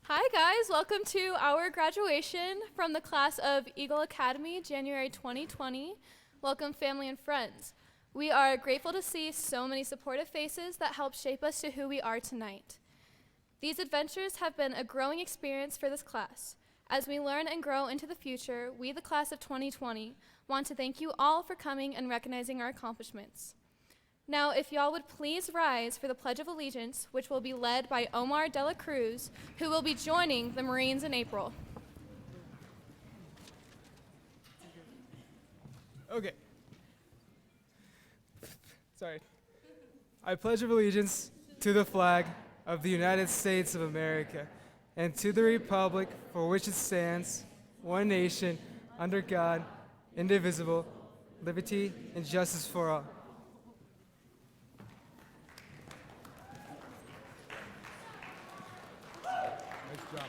Hi guys, welcome to our graduation from the class of Eagle Academy, January 2020. Welcome family and friends. We are grateful to see so many supportive faces that help shape us to who we are tonight. These adventures have been a growing experience for this class. As we learn and grow into the future, we, the class of 2020, want to thank you all for coming and recognizing our accomplishments. Now, if y'all would please rise for the Pledge of Allegiance, which will be led by Omar De La Cruz, who will be joining the Marines in April. Okay. Sorry. I pledge allegiance to the flag of the United States of America and to the republic for which it stands, one nation, under God, indivisible, liberty and justice for all. Nice job.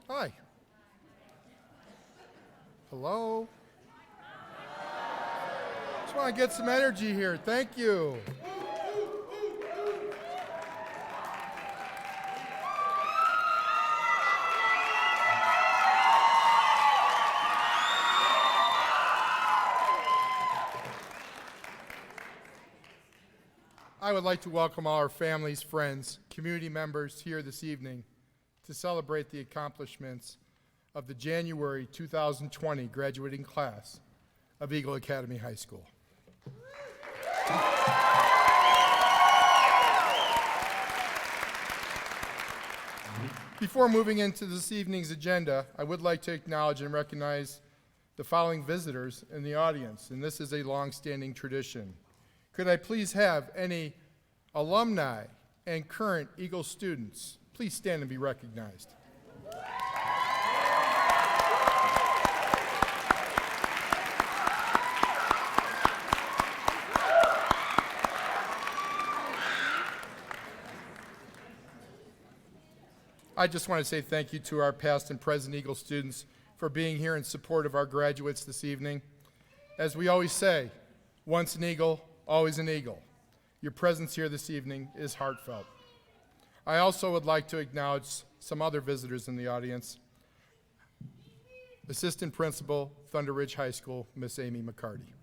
Hi. Hello. Just want to get some energy here. Thank you. I would like to welcome all our families, friends, community members here this evening to celebrate the accomplishments of the January 2020 graduating class of Eagle Academy High School. Before moving into this evening's agenda, I would like to acknowledge and recognize the following visitors in the audience, and this is a long-standing tradition. Could I please have any alumni and current Eagle students please stand and be recognized? I just want to say thank you to our past and present Eagle students for being here in support of our graduates this evening. As we always say, once an Eagle, always an Eagle. Your presence here this evening is heartfelt. I also would like to acknowledge some other visitors in the audience. Assistant Principal, Thunder Ridge High School, Miss Amy McCarty.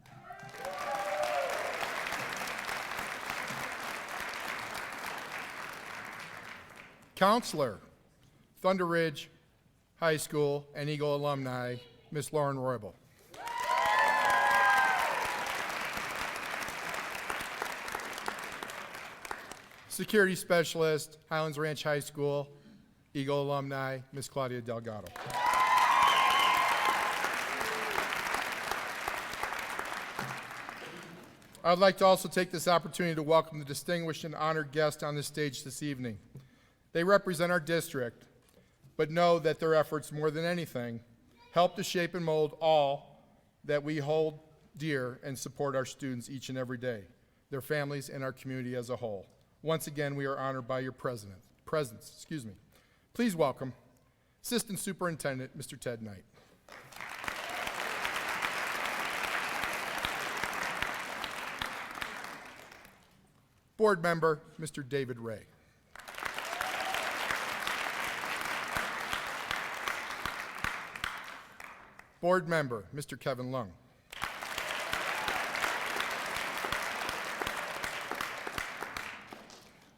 Counselor, Thunder Ridge High School and Eagle alumni, Miss Lauren Roybal. Security Specialist, Highlands Ranch High School, Eagle alumni, Miss Claudia Delgado. I would like to also take this opportunity to welcome the distinguished and honored guests on the stage this evening. They represent our district, but know that their efforts, more than anything, help to shape and mold all that we hold dear and support our students each and every day, their families, and our community as a whole. Once again, we are honored by your presence. Please welcome Assistant Superintendent, Mr. Ted Knight. Board Member, Mr. David Ray. Board Member, Mr. Kevin Lung.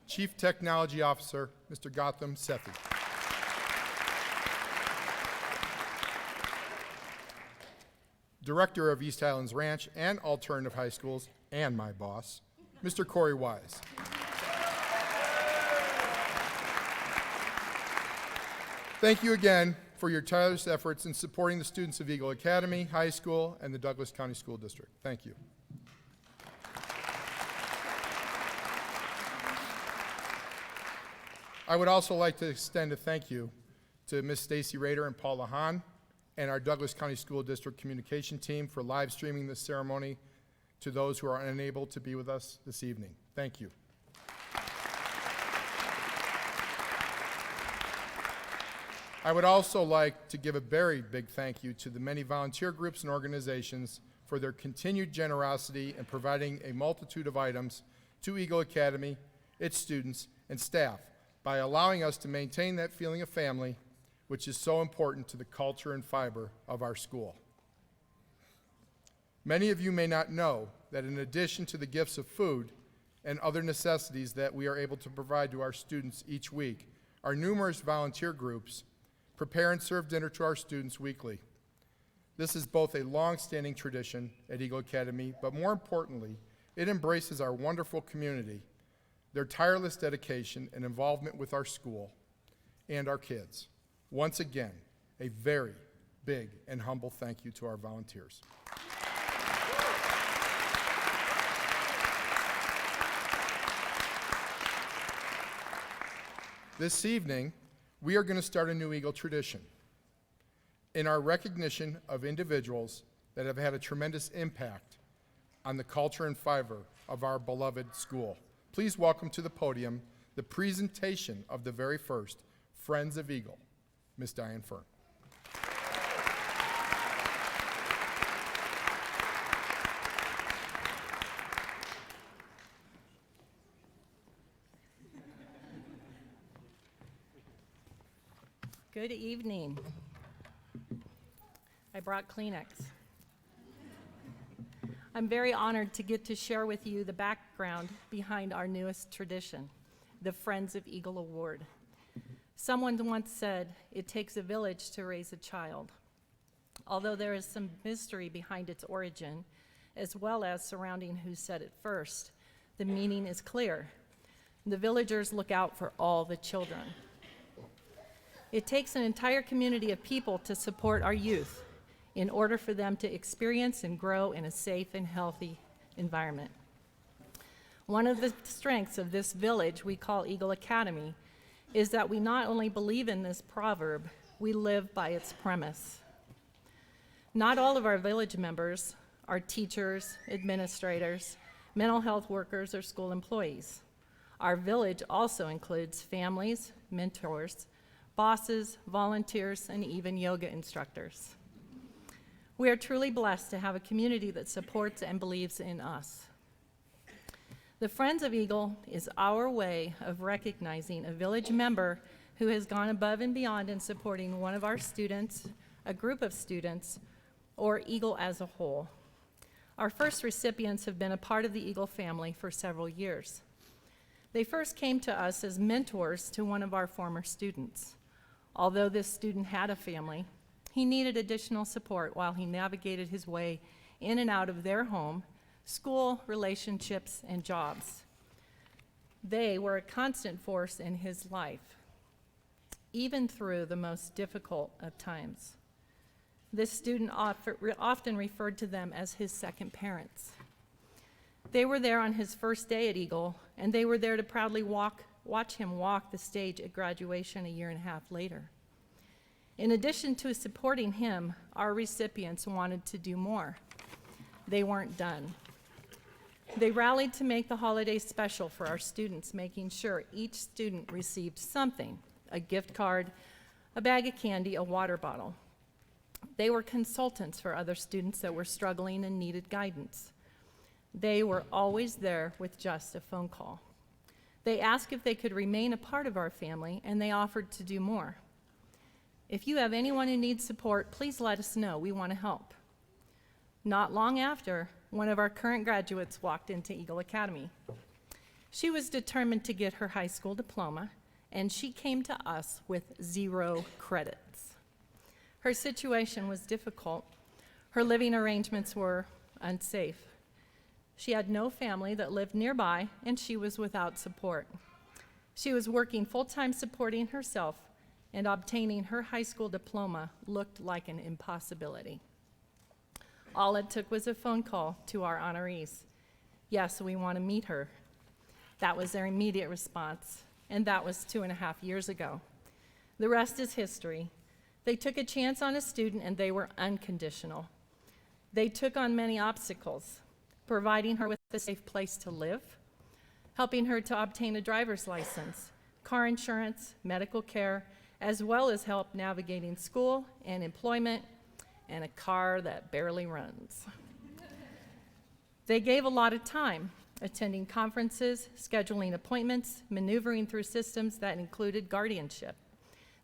Chief Technology Officer, Mr. Gautam Sethi. Director of East Highlands Ranch and Alternative High Schools, and my boss, Mr. Corey Wise. Thank you again for your tireless efforts in supporting the students of Eagle Academy High School and the Douglas County School District. Thank you. I would also like to extend a thank you to Ms. Stacy Rader and Paula Hahn and our Douglas County School District communication team for live streaming this ceremony to those who are unable to be with us this evening. Thank you. I would also like to give a very big thank you to the many volunteer groups and organizations for their continued generosity in providing a multitude of items to Eagle Academy, its students, and staff by allowing us to maintain that feeling of family, which is so important to the culture and fiber of our school. Many of you may not know that in addition to the gifts of food and other necessities that we are able to provide to our students each week, our numerous volunteer groups prepare and serve dinner to our students weekly. This is both a long-standing tradition at Eagle Academy, but more importantly, it embraces our wonderful community, their tireless dedication and involvement with our school and our kids. Once again, a very big and humble thank you to our volunteers. This evening, we are going to start a new Eagle tradition in our recognition of individuals that have had a tremendous impact on the culture and fiber of our beloved school. Please welcome to the podium the presentation of the very first Friends of Eagle, Miss Diane Fern. Good evening. I brought Kleenex. I'm very honored to get to share with you the background behind our newest tradition, the Friends of Eagle Award. Someone once said, "It takes a village to raise a child." Although there is some mystery behind its origin, as well as surrounding who said it first, the meaning is clear. The villagers look out for all the children. It takes an entire community of people to support our youth in order for them to experience and grow in a safe and healthy environment. One of the strengths of this village we call Eagle Academy is that we not only believe in this proverb, we live by its premise. Not all of our village members are teachers, administrators, mental health workers, or school employees. Our village also includes families, mentors, bosses, volunteers, and even yoga instructors. We are truly blessed to have a community that supports and believes in us. The Friends of Eagle is our way of recognizing a village member who has gone above and beyond in supporting one of our students, a group of students, or Eagle as a whole. Our first recipients have been a part of the Eagle family for several years. They first came to us as mentors to one of our former students. Although this student had a family, he needed additional support while he navigated his way in and out of their home, school, relationships, and jobs. They were a constant force in his life, even through the most difficult of times. This student often referred to them as his second parents. They were there on his first day at Eagle, and they were there to proudly watch him walk the stage at graduation a year and a half later. In addition to supporting him, our recipients wanted to do more. They weren't done. They rallied to make the holidays special for our students, making sure each student received something, a gift card, a bag of candy, a water bottle. They were consultants for other students that were struggling and needed guidance. They were always there with just a phone call. They asked if they could remain a part of our family, and they offered to do more. If you have anyone who needs support, please let us know. We want to help. Not long after, one of our current graduates walked into Eagle Academy. She was determined to get her high school diploma, and she came to us with 0 credits. Her situation was difficult. Her living arrangements were unsafe. She had no family that lived nearby, and she was without support. She was working full-time supporting herself, and obtaining her high school diploma looked like an impossibility. All it took was a phone call to our honorees. "Yes, we want to meet her." That was their immediate response, and that was 2.5 years ago. The rest is history. They took a chance on a student, and they were unconditional. They took on many obstacles, providing her with a safe place to live, helping her to obtain a driver's license, car insurance, medical care, as well as help navigating school and employment and a car that barely runs. They gave a lot of time, attending conferences, scheduling appointments, maneuvering through systems that included guardianship.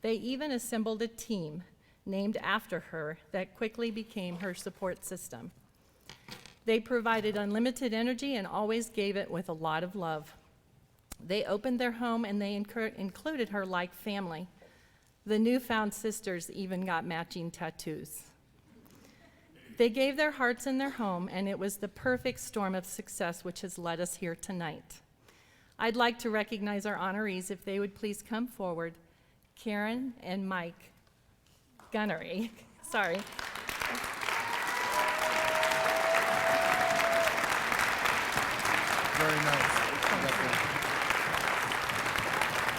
They even assembled a team named after her that quickly became her support system. They provided unlimited energy and always gave it with a lot of love. They opened their home and they included her like family. The newfound sisters even got matching tattoos. They gave their hearts and their home, and it was the perfect storm of success which has led us here tonight. I'd like to recognize our honorees if they would please come forward. Karen and Mike Gunnery. Sorry. Very nice.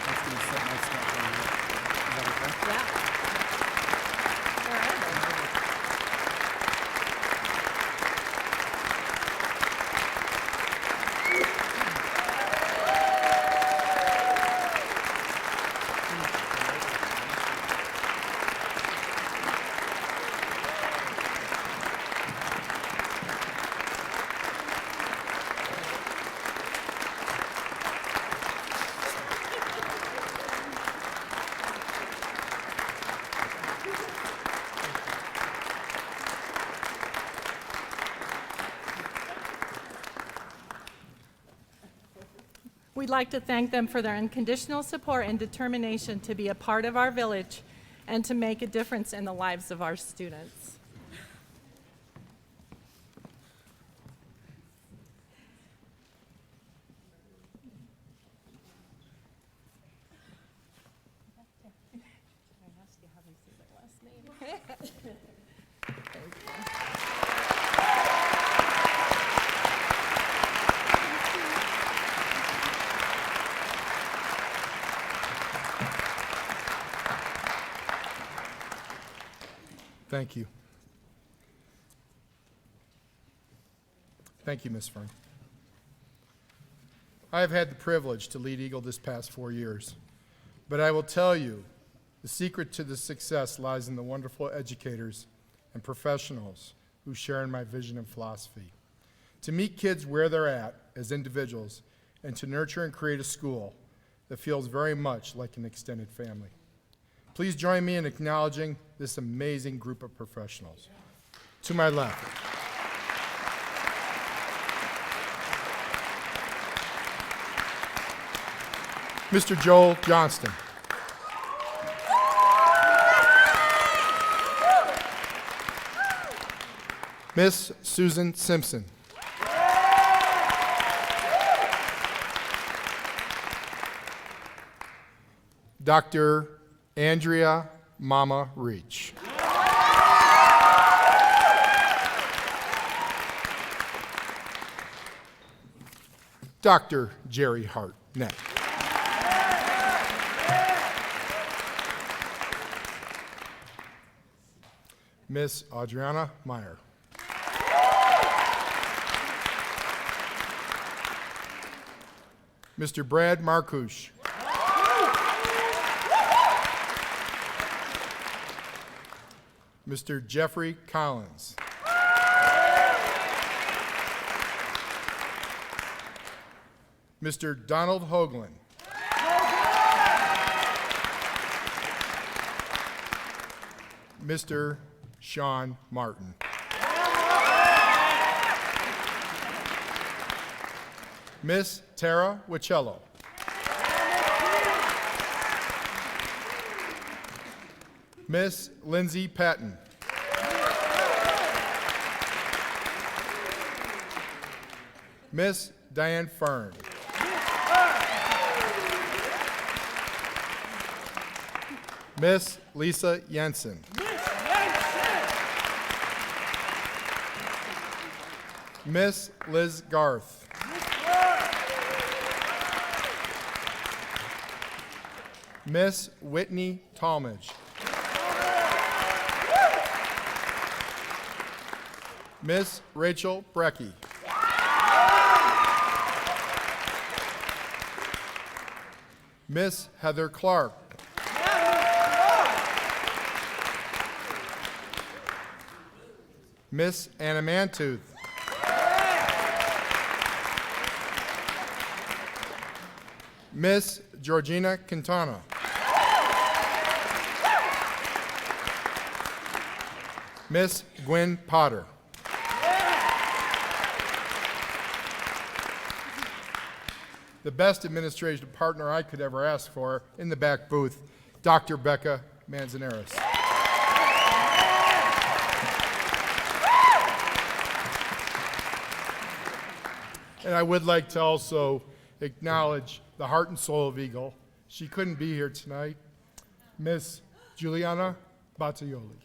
That's going to set my stuff on here. Is that okay? Yeah. Where are they? We'd like to thank them for their unconditional support and determination to be a part of our village and to make a difference in the lives of our students. Thank you. Thank you, Ms. Fern. I have had the privilege to lead Eagle this past 4 years, but I will tell you, the secret to the success lies in the wonderful educators and professionals who share in my vision and philosophy. To meet kids where they're at as individuals and to nurture and create a school that feels very much like an extended family. Please join me in acknowledging this amazing group of professionals. To my left, Mr. Joel Johnston. Miss Susan Simpson. Dr. Andrea Mama Reach. Dr. Jerry Hartnett. Miss Adriana Meyer. Mr. Brad Marcouche. Mr. Jeffrey Collins. Mr. Donald Hoagland. Mr. Sean Martin. Miss Tara Wichello. Miss Lindsay Patton. Miss Diane Fern. Miss Lisa Jensen. Miss Liz Garth. Miss Whitney Talmadge. Miss Rachel Brecky. Miss Heather Clark. Miss Anna Mantooth. Miss Georgina Quintana. Miss Gwen Potter. The best administrative partner I could ever ask for in the back booth, Dr. Becca Manzanares. And I would like to also acknowledge the heart and soul of Eagle. She couldn't be here tonight, Miss Juliana Battaglioli.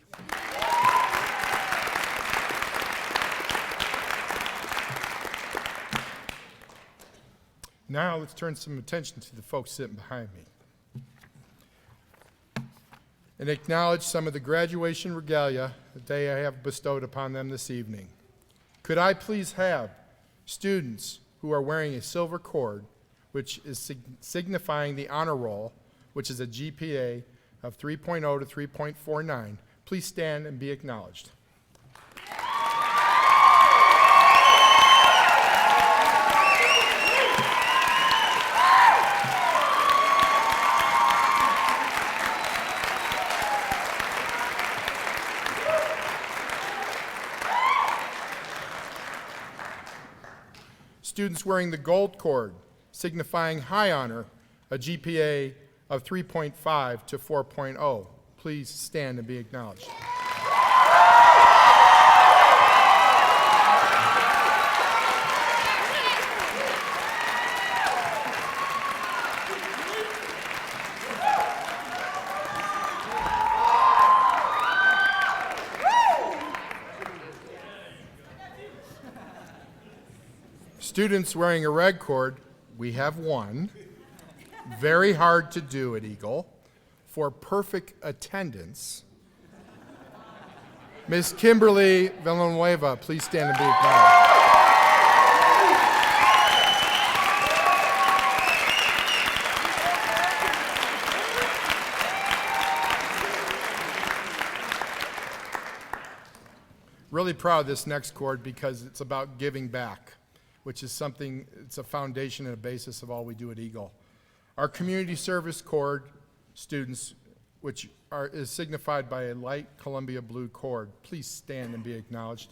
Now let's turn some attention to the folks sitting behind me and acknowledge some of the graduation regalia that I have bestowed upon them this evening. Could I please have students who are wearing a silver cord, which is signifying the honor roll, which is a GPA of 3.0 to 3.49, please stand and be acknowledged. Students wearing the gold cord, signifying high honor, a GPA of 3.5 to 4.0. Please stand and be acknowledged. Students wearing a red cord, we have one. Very hard to do at Eagle. For perfect attendance, Miss Kimberly Villanueva, please stand and be acknowledged. Really proud of this next cord because it's about giving back, which is something, it's a foundation and a basis of all we do at Eagle. Our community service cord students, which is signified by a light Columbia blue cord, please stand and be acknowledged.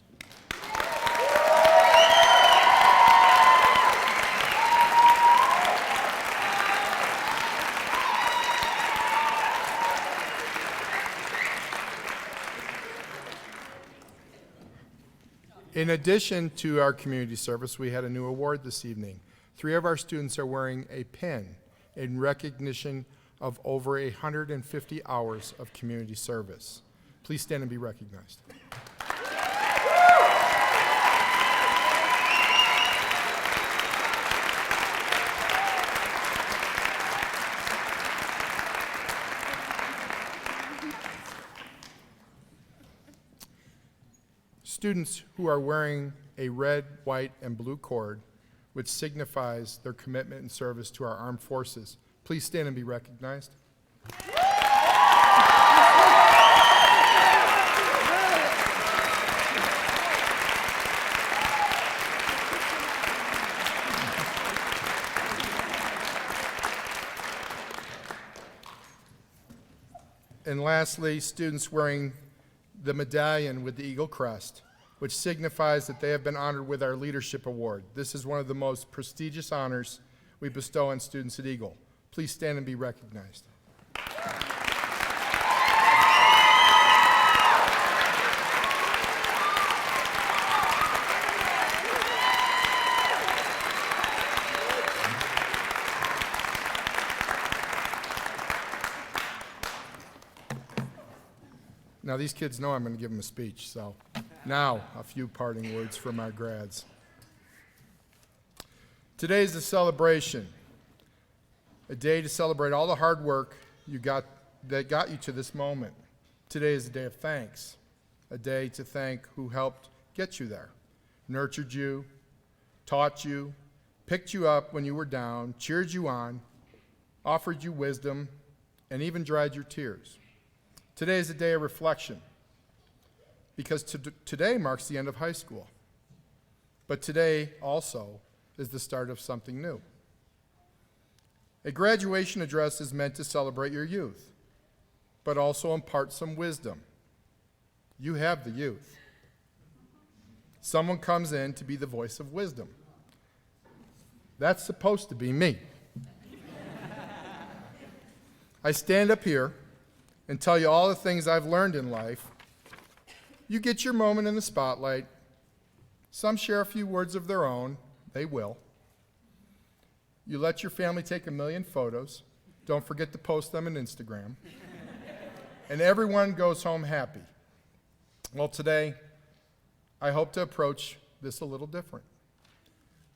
In addition to our community service, we had a new award this evening. 3 of our students are wearing a pin in recognition of over 150 hours of community service. Please stand and be recognized. Students who are wearing a red, white, and blue cord, which signifies their commitment and service to our armed forces, please stand and be recognized. And lastly, students wearing the medallion with the eagle crest, which signifies that they have been honored with our Leadership Award. This is one of the most prestigious honors we bestow on students at Eagle. Please stand and be recognized. Now, these kids know I'm going to give them a speech, so now a few parting words from our grads. Today is a celebration, a day to celebrate all the hard work that got you to this moment. Today is a day of thanks, a day to thank who helped get you there, nurtured you, taught you, picked you up when you were down, cheered you on, offered you wisdom, and even dried your tears. Today is a day of reflection because today marks the end of high school. But today also is the start of something new. A graduation address is meant to celebrate your youth, but also impart some wisdom. You have the youth. Someone comes in to be the voice of wisdom. That's supposed to be me. I stand up here and tell you all the things I've learned in life. You get your moment in the spotlight. Some share a few words of their own. They will. You let your family take 1,000,000 photos. Don't forget to post them on Instagram. And everyone goes home happy. Well, today, I hope to approach this a little different.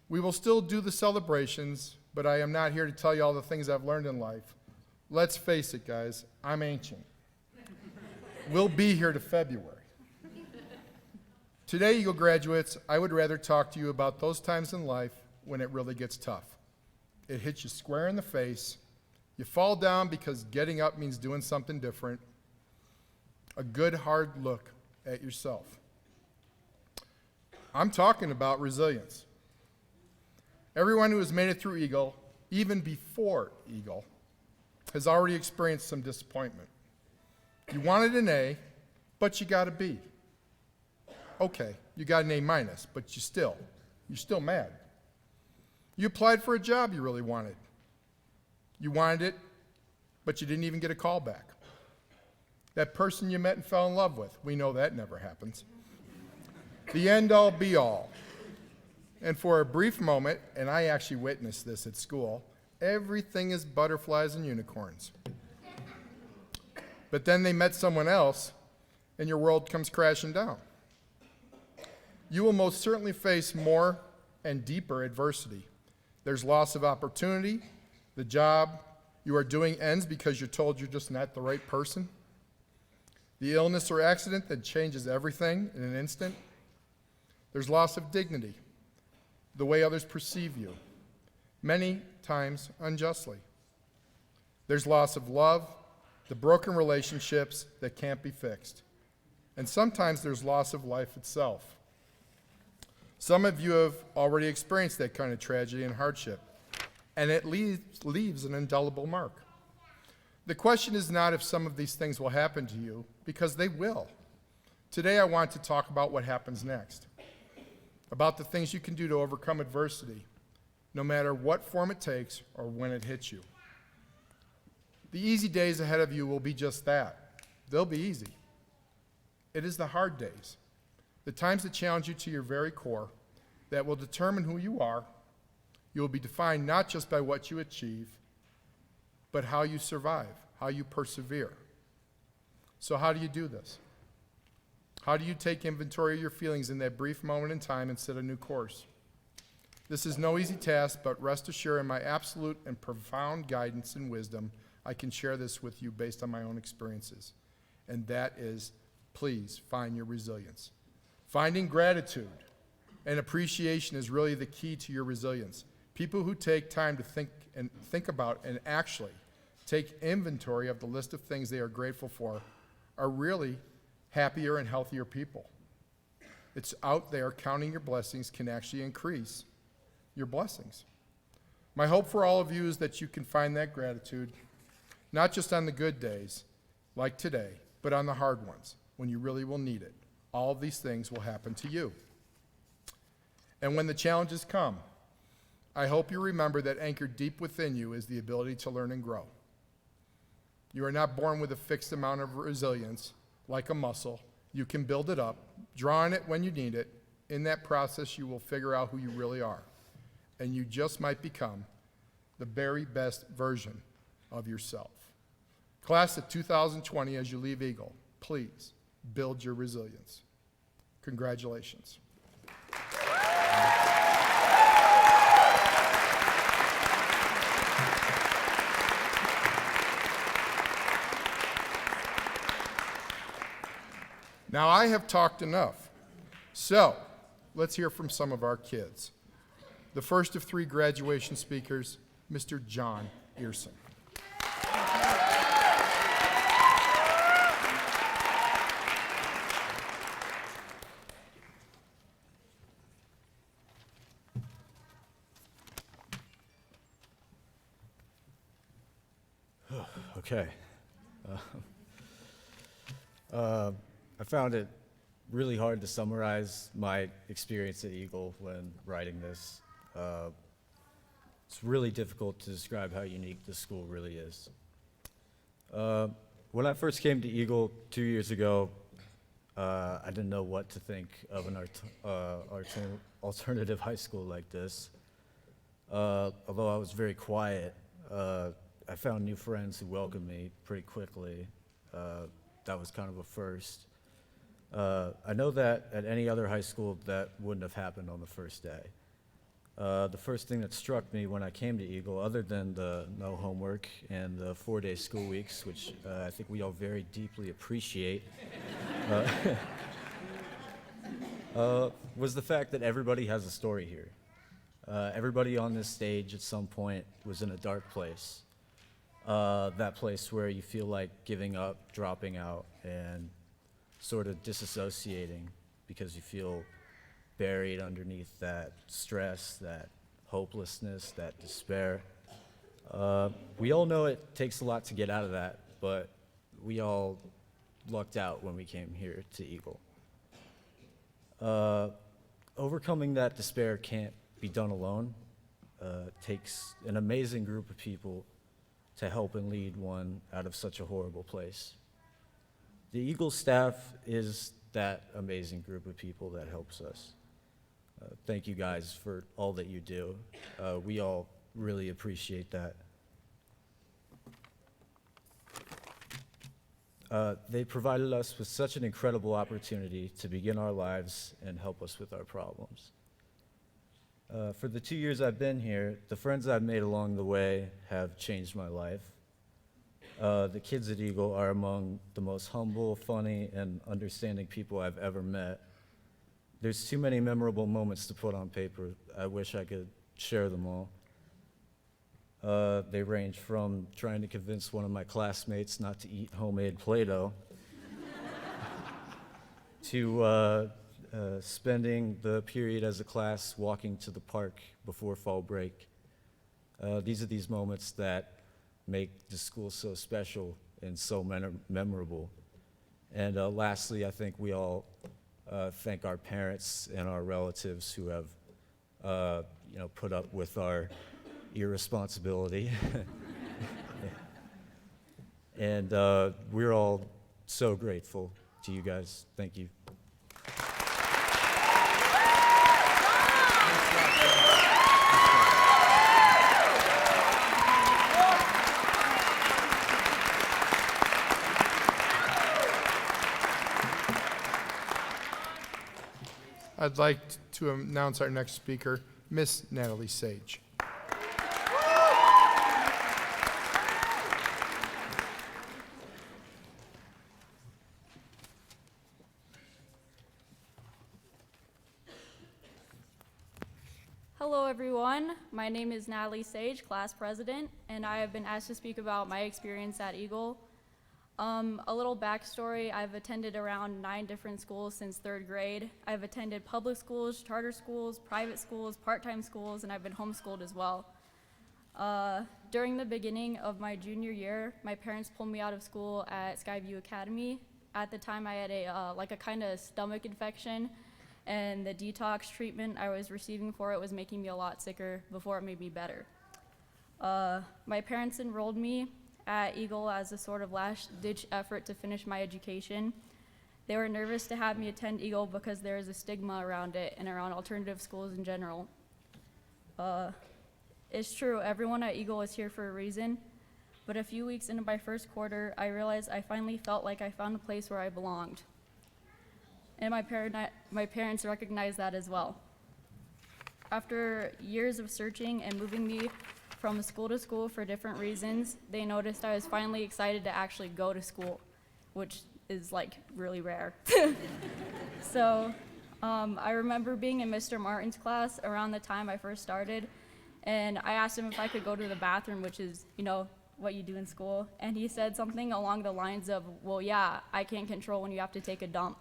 We will still do the celebrations, but I am not here to tell you all the things I've learned in life. Let's face it, guys, I'm ancient. We'll be here to February. Today, Eagle graduates, I would rather talk to you about those times in life when it really gets tough. It hits you square in the face. You fall down because getting up means doing something different. A good, hard look at yourself. I'm talking about resilience. Everyone who has made it through Eagle, even before Eagle, has already experienced some disappointment. You wanted an A, but you got a B. Okay, you got an A-, but you're still mad. You applied for a job you really wanted. You wanted it, but you didn't even get a call back. That person you met and fell in love with, we know that never happens. The end-all, be-all. And for a brief moment, and I actually witnessed this at school, everything is butterflies and unicorns. But then they met someone else, and your world comes crashing down. You will most certainly face more and deeper adversity. There's loss of opportunity. The job you are doing ends because you're told you're just not the right person. The illness or accident that changes everything in an instant. There's loss of dignity, the way others perceive you, many times unjustly. There's loss of love, the broken relationships that can't be fixed. And sometimes there's loss of life itself. Some of you have already experienced that kind of tragedy and hardship, and it leaves an indelible mark. The question is not if some of these things will happen to you, because they will. Today I want to talk about what happens next, about the things you can do to overcome adversity, no matter what form it takes or when it hits you. The easy days ahead of you will be just that. They'll be easy. It is the hard days, the times that challenge you to your very core, that will determine who you are. You will be defined not just by what you achieve, but how you survive, how you persevere. So how do you do this? How do you take inventory of your feelings in that brief moment in time and set a new course? This is no easy task, but rest assured in my absolute and profound guidance and wisdom, I can share this with you based on my own experiences. And that is, please find your resilience. Finding gratitude and appreciation is really the key to your resilience. People who take time to think about and actually take inventory of the list of things they are grateful for are really happier and healthier people. It's out there. Counting your blessings can actually increase your blessings. My hope for all of you is that you can find that gratitude, not just on the good days, like today, but on the hard ones, when you really will need it. All of these things will happen to you. And when the challenges come, I hope you remember that anchored deep within you is the ability to learn and grow. You are not born with a fixed amount of resilience, like a muscle. You can build it up, draw on it when you need it. In that process, you will figure out who you really are. And you just might become the very best version of yourself. Class of 2020, as you leave Eagle, please build your resilience. Congratulations. Now, I have talked enough. So, let's hear from some of our kids. The first of three graduation speakers, Mr. John Earson. Okay. I found it really hard to summarize my experience at Eagle when writing this. It's really difficult to describe how unique this school really is. When I first came to Eagle 2 years ago, I didn't know what to think of an alternative high school like this. Although I was very quiet, I found new friends who welcomed me pretty quickly. That was kind of a first. I know that at any other high school that wouldn't have happened on the first day. The first thing that struck me when I came to Eagle, other than the no homework and the 4-day school weeks, which I think we all very deeply appreciate, was the fact that everybody has a story here. Everybody on this stage at some point was in a dark place. That place where you feel like giving up, dropping out, and sort of disassociating because you feel buried underneath that stress, that hopelessness, that despair. We all know it takes a lot to get out of that, but we all lucked out when we came here to Eagle. Overcoming that despair can't be done alone. It takes an amazing group of people to help and lead one out of such a horrible place. The Eagle staff is that amazing group of people that helps us. Thank you guys for all that you do. We all really appreciate that. They provided us with such an incredible opportunity to begin our lives and help us with our problems. For the 2 years I've been here, the friends I've made along the way have changed my life. The kids at Eagle are among the most humble, funny, and understanding people I've ever met. There's too many memorable moments to put on paper. I wish I could share them all. They range from trying to convince one of my classmates not to eat homemade Play-Doh to spending the period as a class walking to the park before fall break. These are these moments that make the school so special and so memorable. And lastly, I think we all thank our parents and our relatives who have put up with our irresponsibility. And we're all so grateful to you guys. Thank you. I'd like to announce our next speaker, Miss Natalie Sage. Hello everyone, my name is Natalie Sage, class president, and I have been asked to speak about my experience at Eagle. A little backstory, I've attended around 9 different schools since 3rd grade. I've attended public schools, charter schools, private schools, part-time schools, and I've been homeschooled as well. During the beginning of my junior year, my parents pulled me out of school at Skyview Academy. At the time I had a kind of stomach infection, and the detox treatment I was receiving for it was making me a lot sicker before it made me better. My parents enrolled me at Eagle as a sort of last-ditch effort to finish my education. They were nervous to have me attend Eagle because there is a stigma around it and around alternative schools in general. It's true, everyone at Eagle is here for a reason, but a few weeks into my first quarter, I realized I finally felt like I found a place where I belonged. And my parents recognized that as well. After years of searching and moving me from school to school for different reasons, they noticed I was finally excited to actually go to school, which is like really rare. So I remember being in Mr. Martin's class around the time I first started, and I asked him if I could go to the bathroom, which is, what you do in school. And he said something along the lines of, well, yeah, I can't control when you have to take a dump.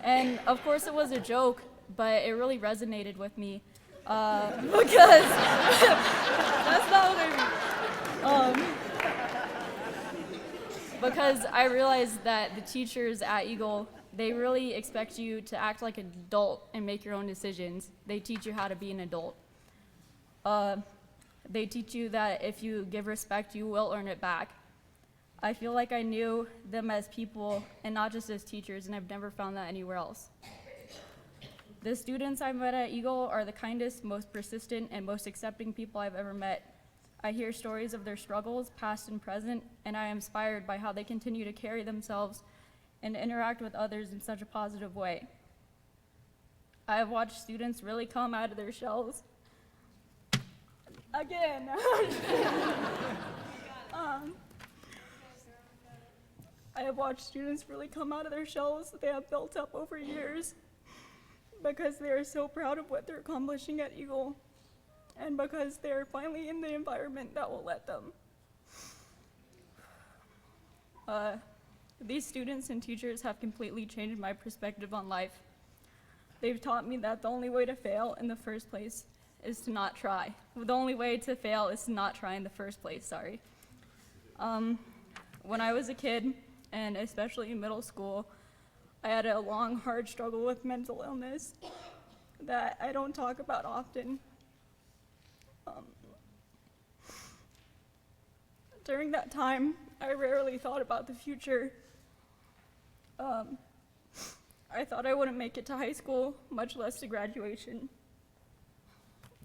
And of course it was a joke, but it really resonated with me. Because that's not what I mean. Because I realized that the teachers at Eagle, they really expect you to act like an adult and make your own decisions. They teach you how to be an adult. They teach you that if you give respect, you will earn it back. I feel like I knew them as people and not just as teachers, and I've never found that anywhere else. The students I met at Eagle are the kindest, most persistent, and most accepting people I've ever met. I hear stories of their struggles, past and present, and I am inspired by how they continue to carry themselves and interact with others in such a positive way. I have watched students really come out of their shells. Again. I have watched students really come out of their shells that they have built up over years because they are so proud of what they're accomplishing at Eagle and because they're finally in the environment that will let them. These students and teachers have completely changed my perspective on life. They've taught me that the only way to fail in the first place is to not try. The only way to fail is to not try in the first place, sorry. When I was a kid, and especially in middle school, I had a long, hard struggle with mental illness that I don't talk about often. During that time, I rarely thought about the future. I thought I wouldn't make it to high school, much less to graduation.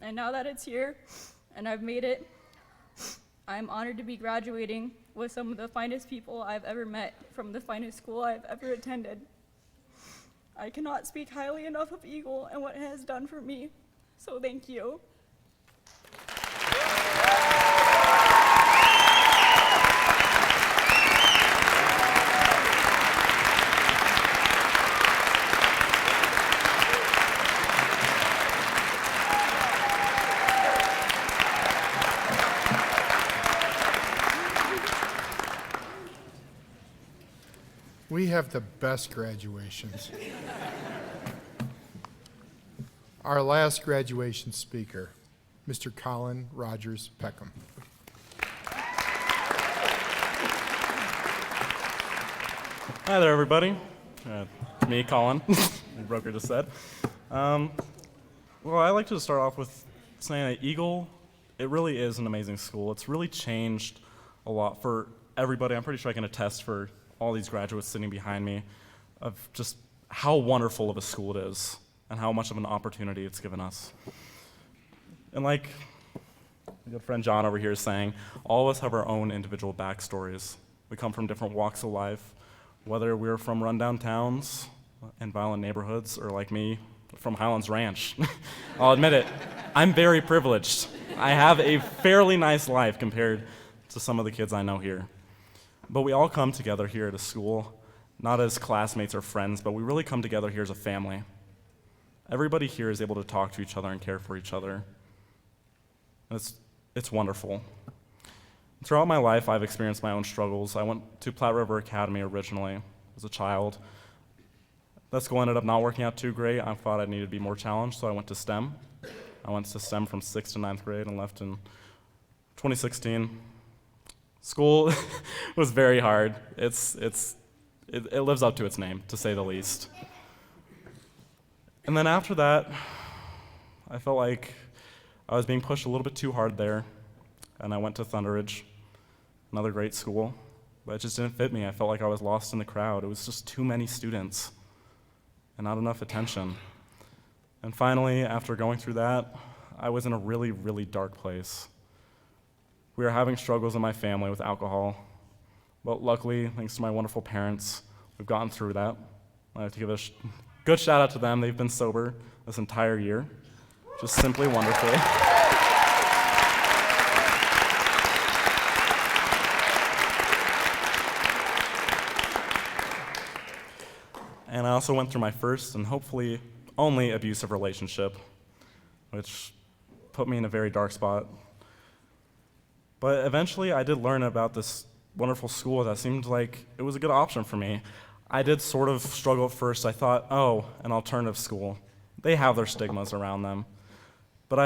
And now that it's here, and I've made it, I'm honored to be graduating with some of the finest people I've ever met from the finest school I've ever attended. I cannot speak highly enough of Eagle and what it has done for me, so thank you. We have the best graduations. Our last graduation speaker, Mr. Colin Rogers Peckham. Hi there, everybody. Me, Colin, the broker just said. Well, I like to start off with saying that Eagle, it really is an amazing school. It's really changed a lot for everybody. I'm pretty sure I can attest for all these graduates sitting behind me of just how wonderful of a school it is and how much of an opportunity it's given us. And like my good friend John over here is saying, all of us have our own individual backstories. We come from different walks of life, whether we're from rundown towns and violent neighborhoods, or like me, from Highlands Ranch. I'll admit it, I'm very privileged. I have a fairly nice life compared to some of the kids I know here. But we all come together here at a school, not as classmates or friends, but we really come together here as a family. Everybody here is able to talk to each other and care for each other. It's wonderful. Throughout my life, I've experienced my own struggles. I went to Platte River Academy originally as a child. That school ended up not working out too great. I thought I needed to be more challenged, so I went to STEM. I went to STEM from 6th to 9th grade and left in 2016. School was very hard. It lives up to its name, to say the least. And then after that, I felt like I was being pushed a little bit too hard there, and I went to Thunderbridge, another great school, but it just didn't fit me. I felt like I was lost in the crowd. It was just too many students and not enough attention. And finally, after going through that, I was in a really, really dark place. We were having struggles in my family with alcohol, but luckily, thanks to my wonderful parents, we've gotten through that. I have to give a good shout out to them. They've been sober this entire year, just simply wonderful. And I also went through my first and hopefully only abusive relationship, which put me in a very dark spot. But eventually I did learn about this wonderful school that seemed like it was a good option for me. I did sort of struggle at first. I thought, oh, an alternative school. They have their stigmas around them. But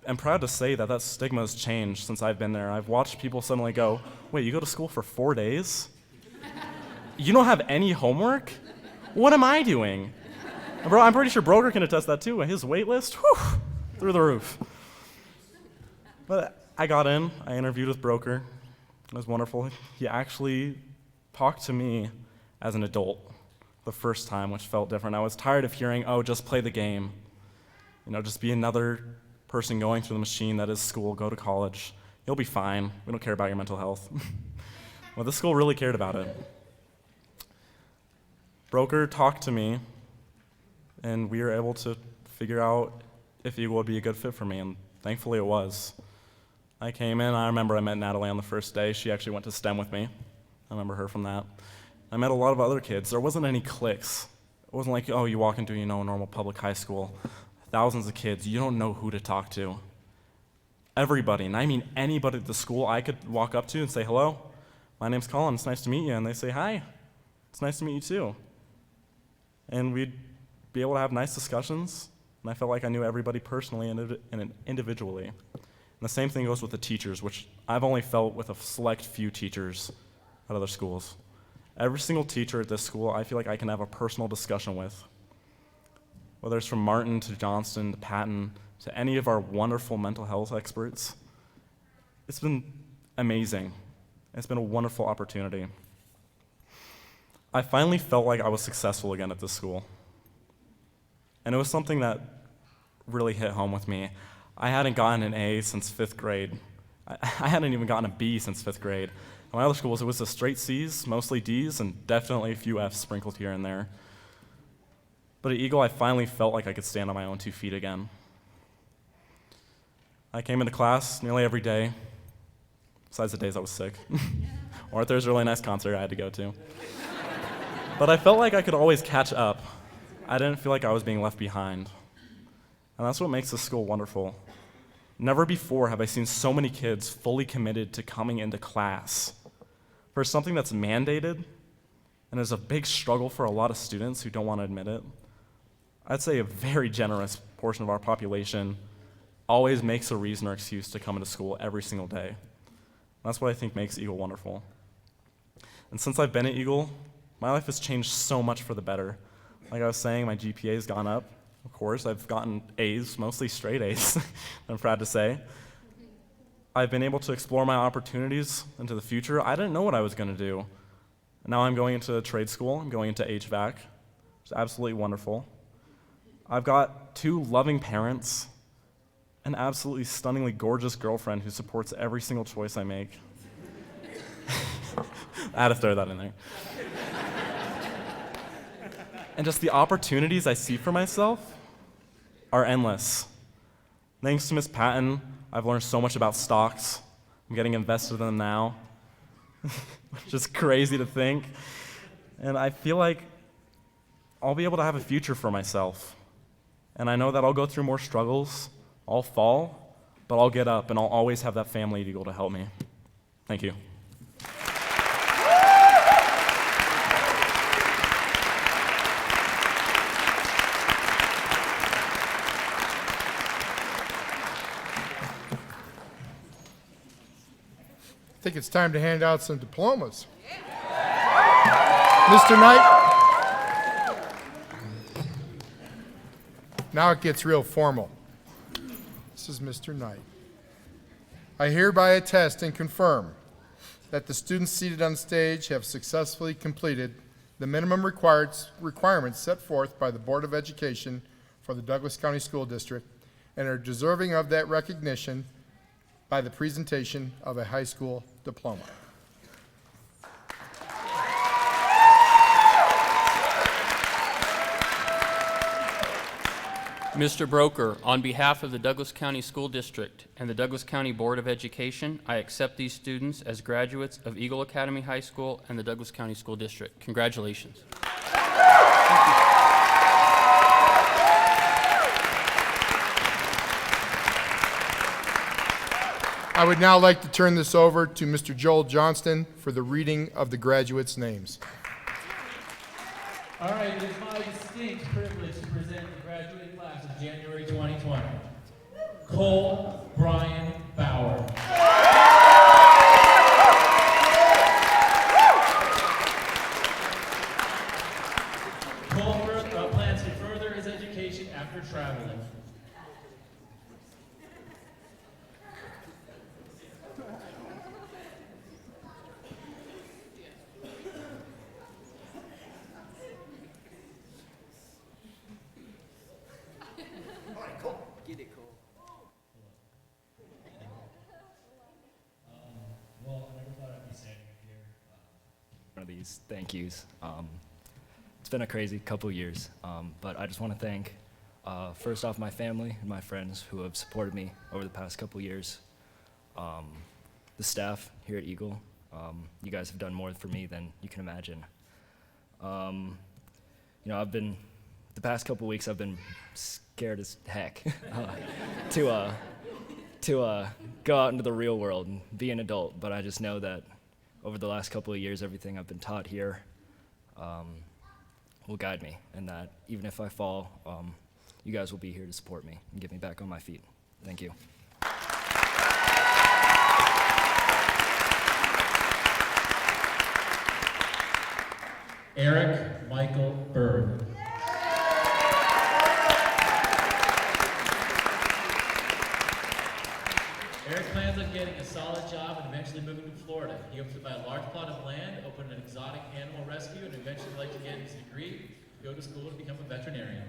I'm proud to say that that stigma has changed since I've been there. I've watched people suddenly go, wait, you go to school for 4 days? You don't have any homework? What am I doing? And bro, I'm pretty sure Broker can attest that too. His wait list, whew, through the roof. But I got in, I interviewed with Broker. It was wonderful. He actually talked to me as an adult the first time, which felt different. I was tired of hearing, oh, just play the game. You know, just be another person going through the machine that is school, go to college. You'll be fine. We don't care about your mental health. Well, this school really cared about it. Broker talked to me, and we were able to figure out if Eagle would be a good fit for me, and thankfully it was. I came in, I remember I met Natalie on the first day. She actually went to STEM with me. I remember her from that. I met a lot of other kids. There wasn't any cliques. It wasn't like, oh, you walk into, a normal public high school. Thousands of kids, you don't know who to talk to. Everybody, and I mean anybody at the school I could walk up to and say, hello, my name's Colin, it's nice to meet you. And they say, hi, it's nice to meet you too. And we'd be able to have nice discussions, and I felt like I knew everybody personally and individually. And the same thing goes with the teachers, which I've only felt with a select few teachers at other schools. Every single teacher at this school, I feel like I can have a personal discussion with. Whether it's from Martin to Johnston to Patton to any of our wonderful mental health experts, it's been amazing. It's been a wonderful opportunity. I finally felt like I was successful again at this school. And it was something that really hit home with me. I hadn't gotten an A since 5th grade. I hadn't even gotten a B since 5th grade. At my other schools, it was a straight C's, mostly D's, and definitely a few F's sprinkled here and there. But at Eagle, I finally felt like I could stand on my own 2 feet again. I came into class nearly every day, besides the days I was sick. Or if there was a really nice concert I had to go to. But I felt like I could always catch up. I didn't feel like I was being left behind. And that's what makes this school wonderful. Never before have I seen so many kids fully committed to coming into class. For something that's mandated and is a big struggle for a lot of students who don't want to admit it, I'd say a very generous portion of our population always makes a reason or excuse to come into school every single day. That's what I think makes Eagle wonderful. And since I've been at Eagle, my life has changed so much for the better. Like I was saying, my GPA has gone up. Of course, I've gotten A's, mostly straight A's, I'm proud to say. I've been able to explore my opportunities into the future. I didn't know what I was going to do. Now I'm going into trade school. I'm going into HVAC. It's absolutely wonderful. I've got 2 loving parents, an absolutely stunningly gorgeous girlfriend who supports every single choice I make. I had to throw that in there. And just the opportunities I see for myself are endless. Thanks to Miss Patton, I've learned so much about stocks. I'm getting invested in them now, which is crazy to think. And I feel like I'll be able to have a future for myself. And I know that I'll go through more struggles, I'll fall, but I'll get up, and I'll always have that family at Eagle to help me. Thank you. I think it's time to hand out some diplomas. Mr. Knight. Now it gets real formal. This is Mr. Knight. I hereby attest and confirm that the students seated on stage have successfully completed the minimum requirements set forth by the Board of Education for the Douglas County School District and are deserving of that recognition by the presentation of a high school diploma. Mr. Broker, on behalf of the Douglas County School District and the Douglas County Board of Education, I accept these students as graduates of Eagle Academy High School and the Douglas County School District. Congratulations. I would now like to turn this over to Mr. Joel Johnston for the reading of the graduates' names. All right, it is my distinct privilege to present the graduating class of January 2020. Cole Brian Bauer. Cole plans to further his education after traveling. Well, I never thought I'd be standing here. One of these thank yous. It's been a crazy couple years, but I just want to thank, first off, my family and my friends who have supported me over the past couple years. The staff here at Eagle, you guys have done more for me than you can imagine. The past couple weeks I've been scared as heck to go out into the real world and be an adult, but I just know that over the last couple of years, everything I've been taught here will guide me, and that even if I fall, you guys will be here to support me and get me back on my feet. Thank you. Eric Michael Berg. Eric plans on getting a solid job and eventually moving to Florida. He hopes to buy a large plot of land, open an exotic animal rescue, and eventually like to get his degree, go to school, and become a veterinarian.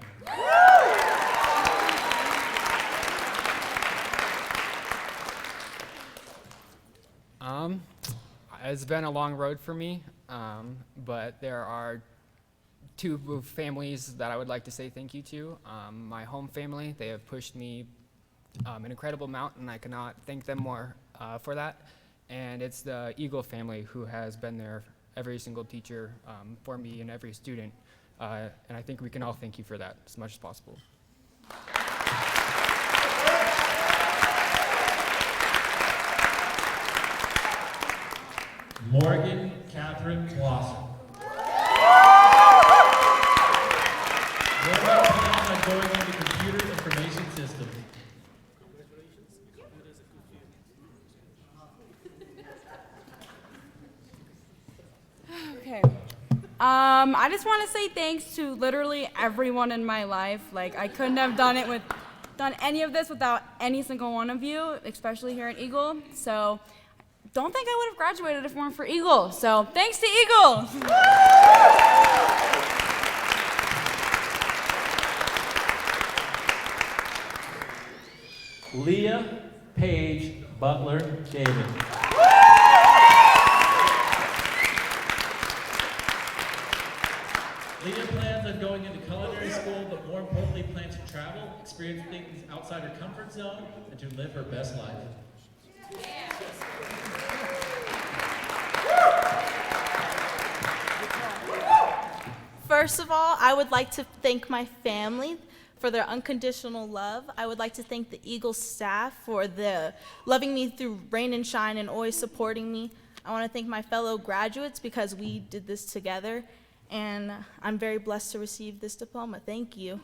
It's been a long road for me, but there are two families that I would like to say thank you to. My home family, they have pushed me an incredible amount, and I cannot thank them more for that. And it's the Eagle family who has been there, every single teacher for me and every student. And I think we can all thank you for that as much as possible. Morgan Catherine Blossom. Morgan plans on going into computer information systems. Okay. I just want to say thanks to literally everyone in my life. Like, I couldn't have done any of this without any single one of you, especially here at Eagle. So, don't think I would have graduated if it weren't for Eagle. So, thanks to Eagle. Leah Paige Butler David. Leah plans on going into culinary school, but more importantly plans to travel, experience things outside her comfort zone, and to live her best life. First of all, I would like to thank my family for their unconditional love. I would like to thank the Eagle staff for loving me through rain and shine and always supporting me. I want to thank my fellow graduates because we did this together, and I'm very blessed to receive this diploma. Thank you.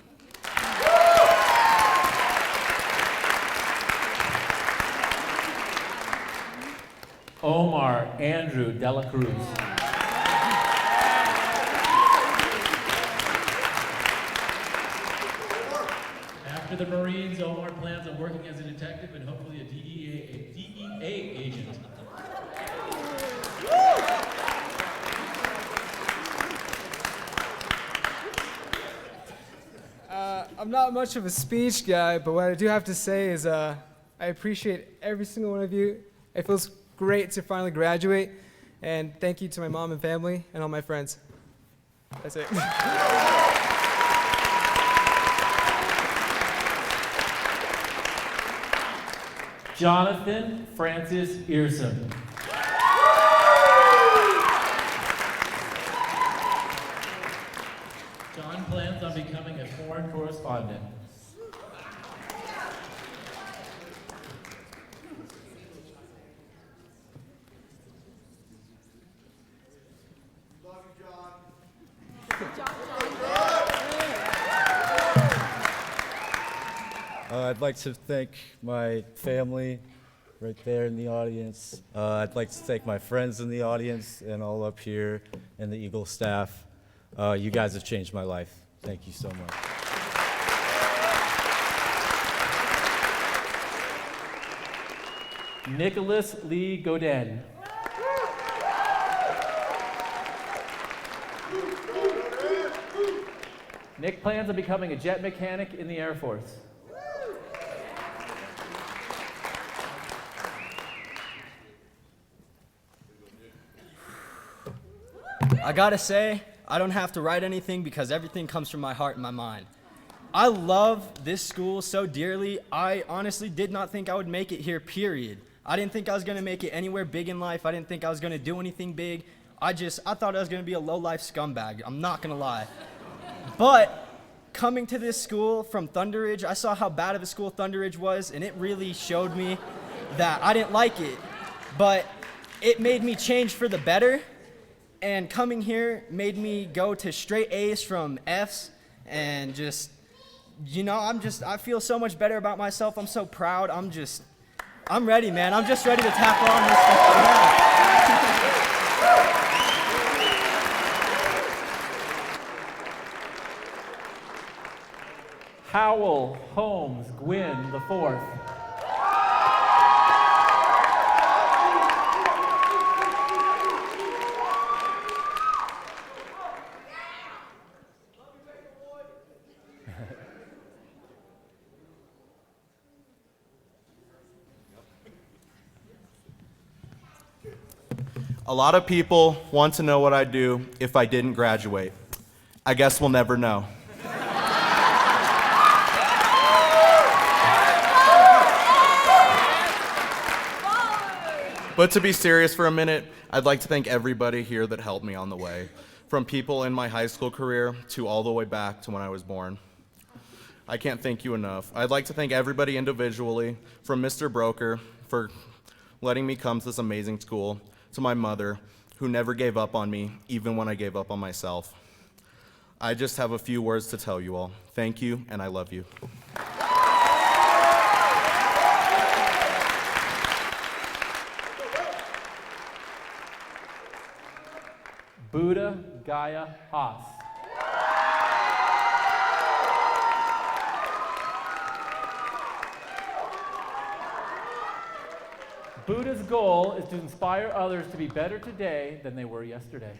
Omar Andrew Dela Cruz. After the Marines, Omar plans on working as a detective and hopefully a DEA agent. I'm not much of a speech guy, but what I do have to say is I appreciate every single one of you. It feels great to finally graduate, and thank you to my mom and family and all my friends. That's it. Jonathan Francis Earson. John plans on becoming a foreign correspondent. I'd like to thank my family right there in the audience. I'd like to thank my friends in the audience and all up here and the Eagle staff. You guys have changed my life. Thank you so much. Nicholas Lee Godin. Nick plans on becoming a jet mechanic in the Air Force. I gotta say, I don't have to write anything because everything comes from my heart and my mind. I love this school so dearly. I honestly did not think I would make it here, period. I didn't think I was gonna make it anywhere big in life. I didn't think I was gonna do anything big. I thought I was gonna be a low-life scumbag. I'm not gonna lie. But coming to this school from Thunder Ridge, I saw how bad of a school Thunder Ridge was, and it really showed me that I didn't like it. But it made me change for the better, and coming here made me go to straight A's from F's, and just, you know, I feel so much better about myself. I'm so proud. I'm ready, man. I'm just ready to tackle on this stuff. Howell Holmes Gwynn the fourth. A lot of people want to know what I'd do if I didn't graduate. I guess we'll never know. But to be serious for a minute, I'd like to thank everybody here that helped me on the way, from people in my high school career to all the way back to when I was born. I can't thank you enough. I'd like to thank everybody individually, from Mr. Broker for letting me come to this amazing school, to my mother, who never gave up on me, even when I gave up on myself. I just have a few words to tell you all. Thank you, and I love you. Buddha Gaya Haas. Buddha's goal is to inspire others to be better today than they were yesterday.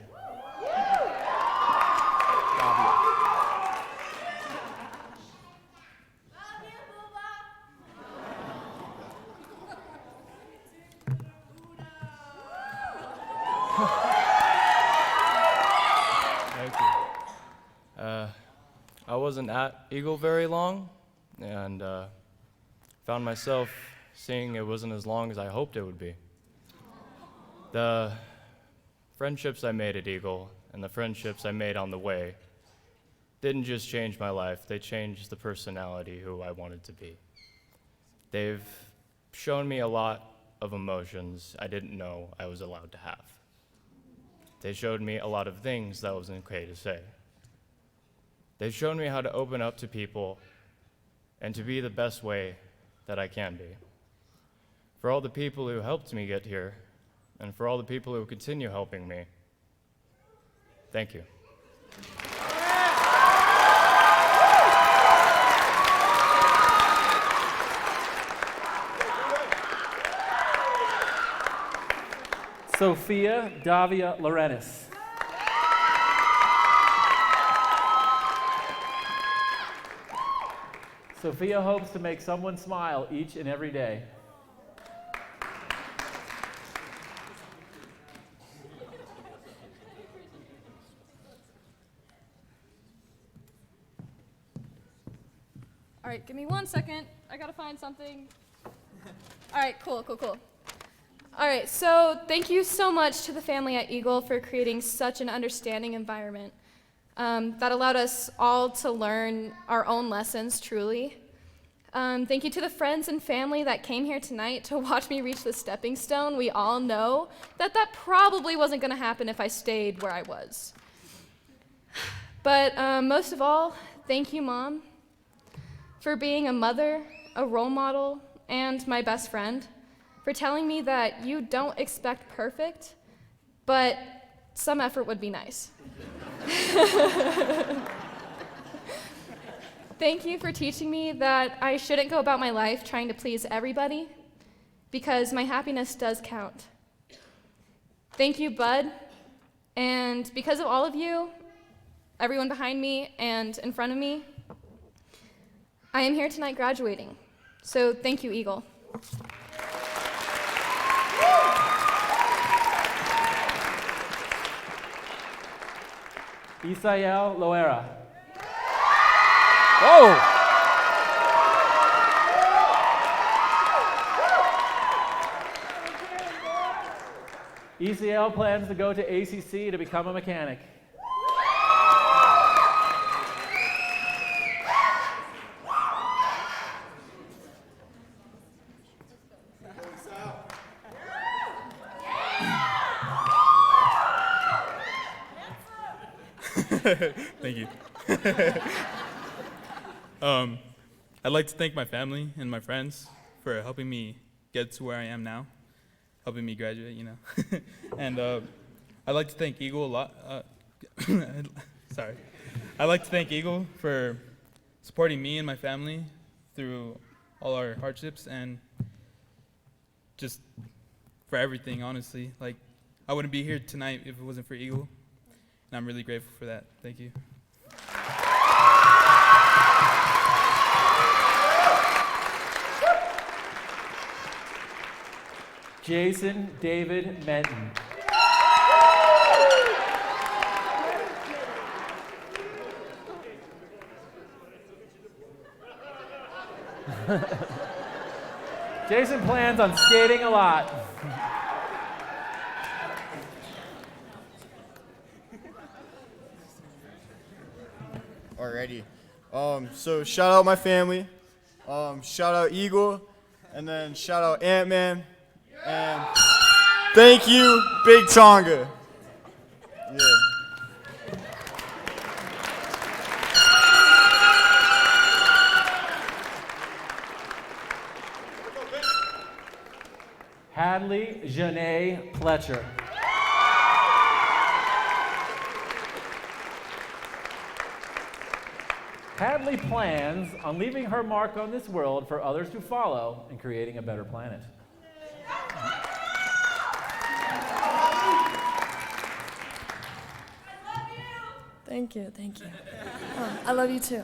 Thank you. I wasn't at Eagle very long, and found myself seeing it wasn't as long as I hoped it would be. The friendships I made at Eagle and the friendships I made on the way didn't just change my life, they changed the personality who I wanted to be. They've shown me a lot of emotions I didn't know I was allowed to have. They showed me a lot of things that wasn't okay to say. They've shown me how to open up to people and to be the best way that I can be. For all the people who helped me get here, and for all the people who continue helping me, thank you. Sophia Davia Lorenis. Sophia hopes to make someone smile each and every day. All right, give me 1 second. I gotta find something. All right, cool. All right, so thank you so much to the family at Eagle for creating such an understanding environment that allowed us all to learn our own lessons, truly. Thank you to the friends and family that came here tonight to watch me reach the stepping stone. We all know that probably wasn't gonna happen if I stayed where I was. But most of all, thank you, Mom, for being a mother, a role model, and my best friend, for telling me that you don't expect perfect, but some effort would be nice. Thank you for teaching me that I shouldn't go about my life trying to please everybody, because my happiness does count. Thank you, Bud, and because of all of you, everyone behind me and in front of me, I am here tonight graduating. So thank you, Eagle. Isael Loera. Whoa! ECL plans to go to ACC to become a mechanic. Thank you. I'd like to thank my family and my friends for helping me get to where I am now, helping me graduate, you know. And I'd like to thank Eagle a lot. Sorry. I'd like to thank Eagle for supporting me and my family through all our hardships and just for everything, honestly. Like, I wouldn't be here tonight if it wasn't for Eagle, and I'm really grateful for that. Thank you. Jason David Menton. Jason plans on skating a lot. Alrighty. So shout out my family. Shout out Eagle. And then shout out Ant-Man. And thank you, Big Tonga. Yeah. Hadley Janae Pletcher. Hadley plans on leaving her mark on this world for others to follow and creating a better planet. Thank you, thank you. I love you too.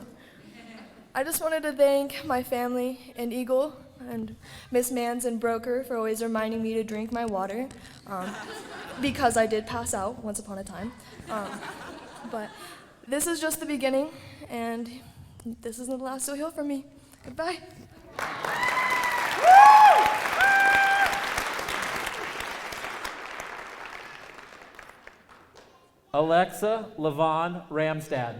I just wanted to thank my family and Eagle and Miss Mans and Broker for always reminding me to drink my water, because I did pass out once upon a time. But this is just the beginning, and this isn't the last you'll hear from me. Goodbye. Alexa Levon Ramstad.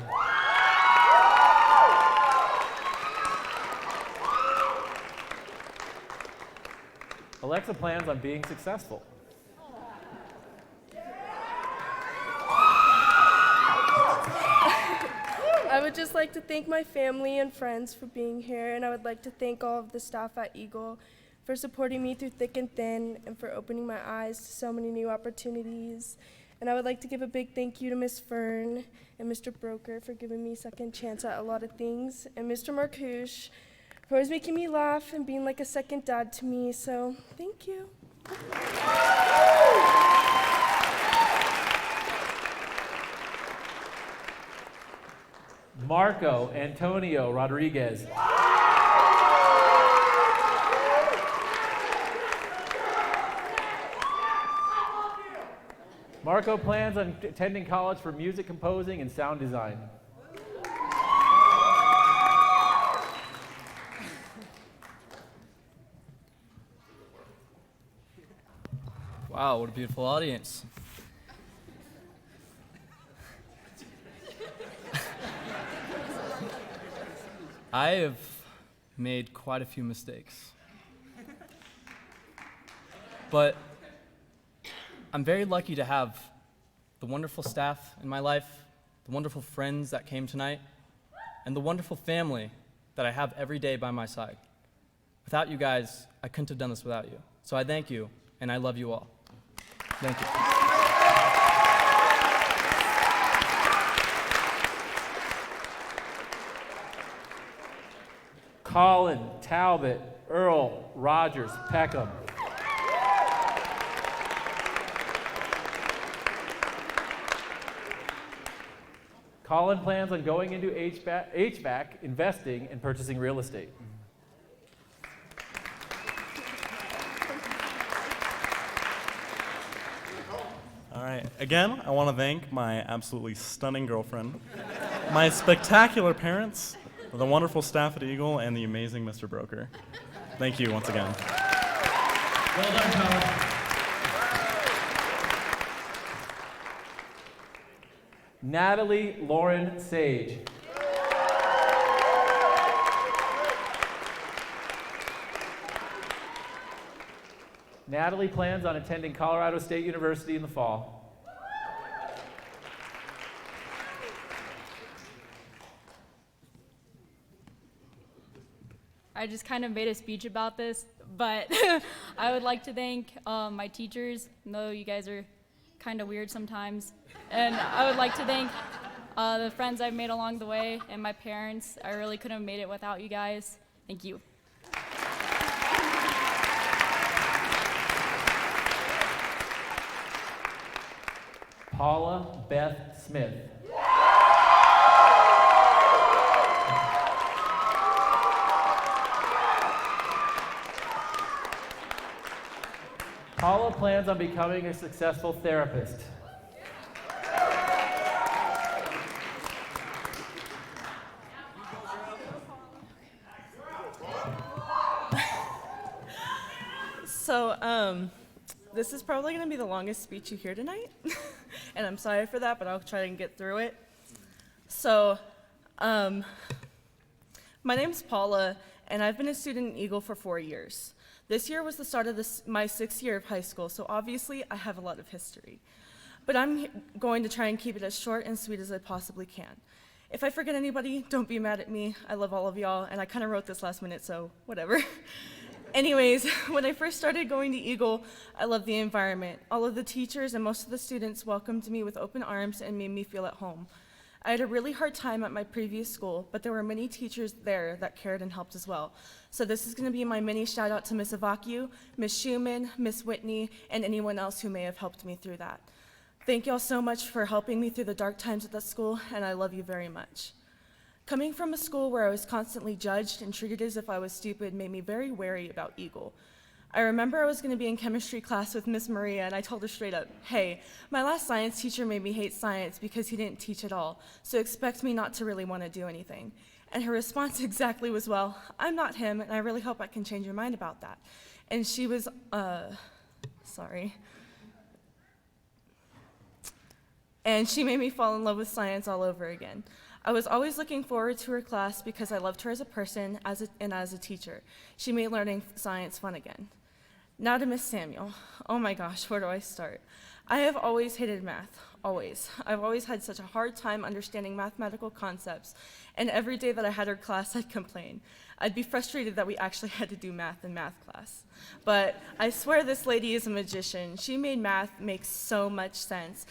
Alexa plans on being successful. I would just like to thank my family and friends for being here, and I would like to thank all of the staff at Eagle for supporting me through thick and thin and for opening my eyes to so many new opportunities. And I would like to give a big thank you to Miss Fern and Mr. Broker for giving me a second chance at a lot of things, and Mr. Marcouche for always making me laugh and being like a second dad to me, so thank you. Marco Antonio Rodriguez. Marco plans on attending college for music composing and sound design. Wow, what a beautiful audience. I have made quite a few mistakes. But I'm very lucky to have the wonderful staff in my life, the wonderful friends that came tonight, and the wonderful family that I have every day by my side. Without you guys, I couldn't have done this without you. So I thank you, and I love you all. Thank you. Colin, Talbot, Earl, Rogers, Peckham. Colin plans on going into HVAC, investing, and purchasing real estate. All right. Again, I want to thank my absolutely stunning girlfriend, my spectacular parents, the wonderful staff at Eagle, and the amazing Mr. Broker. Thank you once again. Well done, Colin. Natalie Lauren Sage. Natalie plans on attending Colorado State University in the fall. I just kind of made a speech about this, but I would like to thank my teachers, though you guys are kind of weird sometimes. And I would like to thank the friends I've made along the way and my parents. I really couldn't have made it without you guys. Thank you. Paula Beth Smith. Paula plans on becoming a successful therapist. So, this is probably going to be the longest speech you hear tonight, and I'm sorry for that, but I'll try and get through it. So, my name's Paula, and I've been a student in Eagle for 4 years. This year was the start of my 6th year of high school, so obviously I have a lot of history. But I'm going to try and keep it as short and sweet as I possibly can. If I forget anybody, don't be mad at me. I love all of y'all, and I kind of wrote this last minute, so whatever. Anyways, when I first started going to Eagle, I loved the environment. All of the teachers and most of the students welcomed me with open arms and made me feel at home. I had a really hard time at my previous school, but there were many teachers there that cared and helped as well. So this is going to be my mini shout out to Miss Avacu, Miss Schumann, Miss Whitney, and anyone else who may have helped me through that. Thank y'all so much for helping me through the dark times at that school, and I love you very much. Coming from a school where I was constantly judged and treated as if I was stupid made me very wary about Eagle. I remember I was going to be in chemistry class with Miss Maria, and I told her straight up, hey, my last science teacher made me hate science because he didn't teach at all, so expect me not to really want to do anything. And her response exactly was, well, I'm not him, and I really hope I can change your mind about that. And she was, sorry. And she made me fall in love with science all over again. I was always looking forward to her class because I loved her as a person and as a teacher. She made learning science fun again. Now to Miss Samuel. Oh my gosh, where do I start? I have always hated math, always. I've always had such a hard time understanding mathematical concepts, and every day that I had her class, I'd complain. I'd be frustrated that we actually had to do math in math class. But I swear this lady is a magician. She made math make so much sense,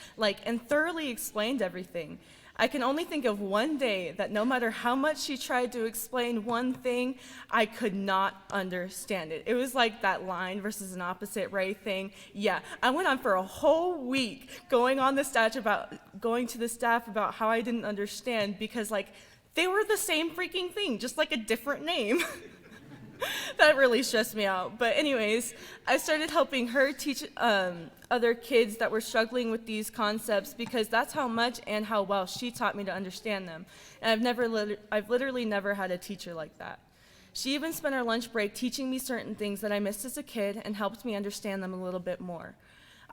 and thoroughly explained everything. I can only think of one day that no matter how much she tried to explain one thing, I could not understand it. It was like that line versus an opposite ray thing. Yeah, I went on for a whole week going to the staff about how I didn't understand because they were the same freaking thing, just like a different name. That really stressed me out. But anyways, I started helping her teach other kids that were struggling with these concepts because that's how much and how well she taught me to understand them. And I've literally never had a teacher like that. She even spent her lunch break teaching me certain things that I missed as a kid and helped me understand them a little bit more.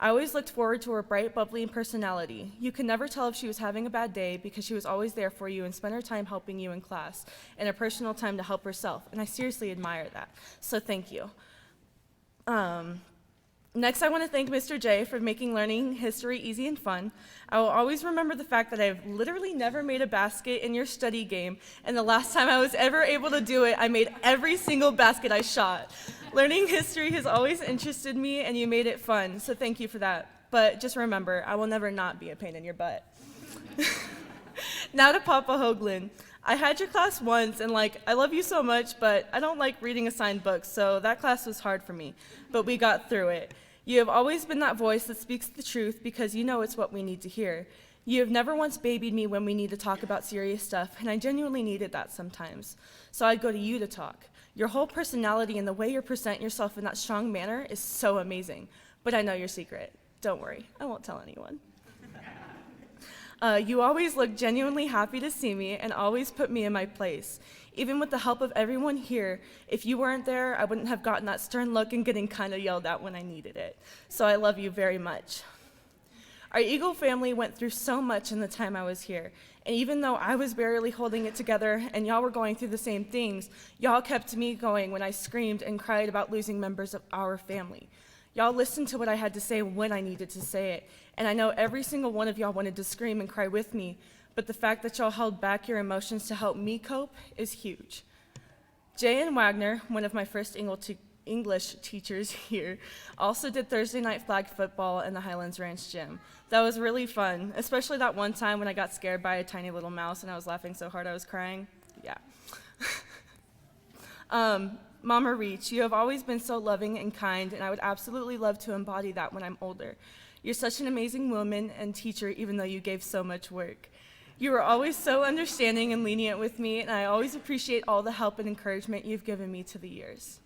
I always looked forward to her bright, bubbly personality. You could never tell if she was having a bad day because she was always there for you and spent her time helping you in class and a personal time to help herself, and I seriously admire that, so thank you. Next, I want to thank Mr. J for making learning history easy and fun. I will always remember the fact that I've literally never made a basket in your study game, and the last time I was ever able to do it, I made every single basket I shot. Learning history has always interested me, and you made it fun, so thank you for that. But just remember, I will never not be a pain in your butt. Now to Papa Hoagland. I had your class once, and I love you so much, but I don't like reading assigned books, so that class was hard for me. But we got through it. You have always been that voice that speaks the truth because you know it's what we need to hear. You have never once babied me when we need to talk about serious stuff, and I genuinely needed that sometimes. So I'd go to you to talk. Your whole personality and the way you present yourself in that strong manner is so amazing. But I know your secret. Don't worry, I won't tell anyone. You always look genuinely happy to see me and always put me in my place. Even with the help of everyone here, if you weren't there, I wouldn't have gotten that stern look and getting kind of yelled at when I needed it. So I love you very much. Our Eagle family went through so much in the time I was here. And even though I was barely holding it together and y'all were going through the same things, y'all kept me going when I screamed and cried about losing members of our family. Y'all listened to what I had to say when I needed to say it. And I know every single one of y'all wanted to scream and cry with me, but the fact that y'all held back your emotions to help me cope is huge. J.N. Wagner, one of my first English teachers here, also did Thursday night flag football in the Highlands Ranch gym. That was really fun, especially that one time when I got scared by a tiny little mouse and I was laughing so hard I was crying. Yeah. Mama Reach, you have always been so loving and kind, and I would absolutely love to embody that when I'm older. You're such an amazing woman and teacher, even though you gave so much work. You were always so understanding and lenient with me, and I always appreciate all the help and encouragement you've given me to the years.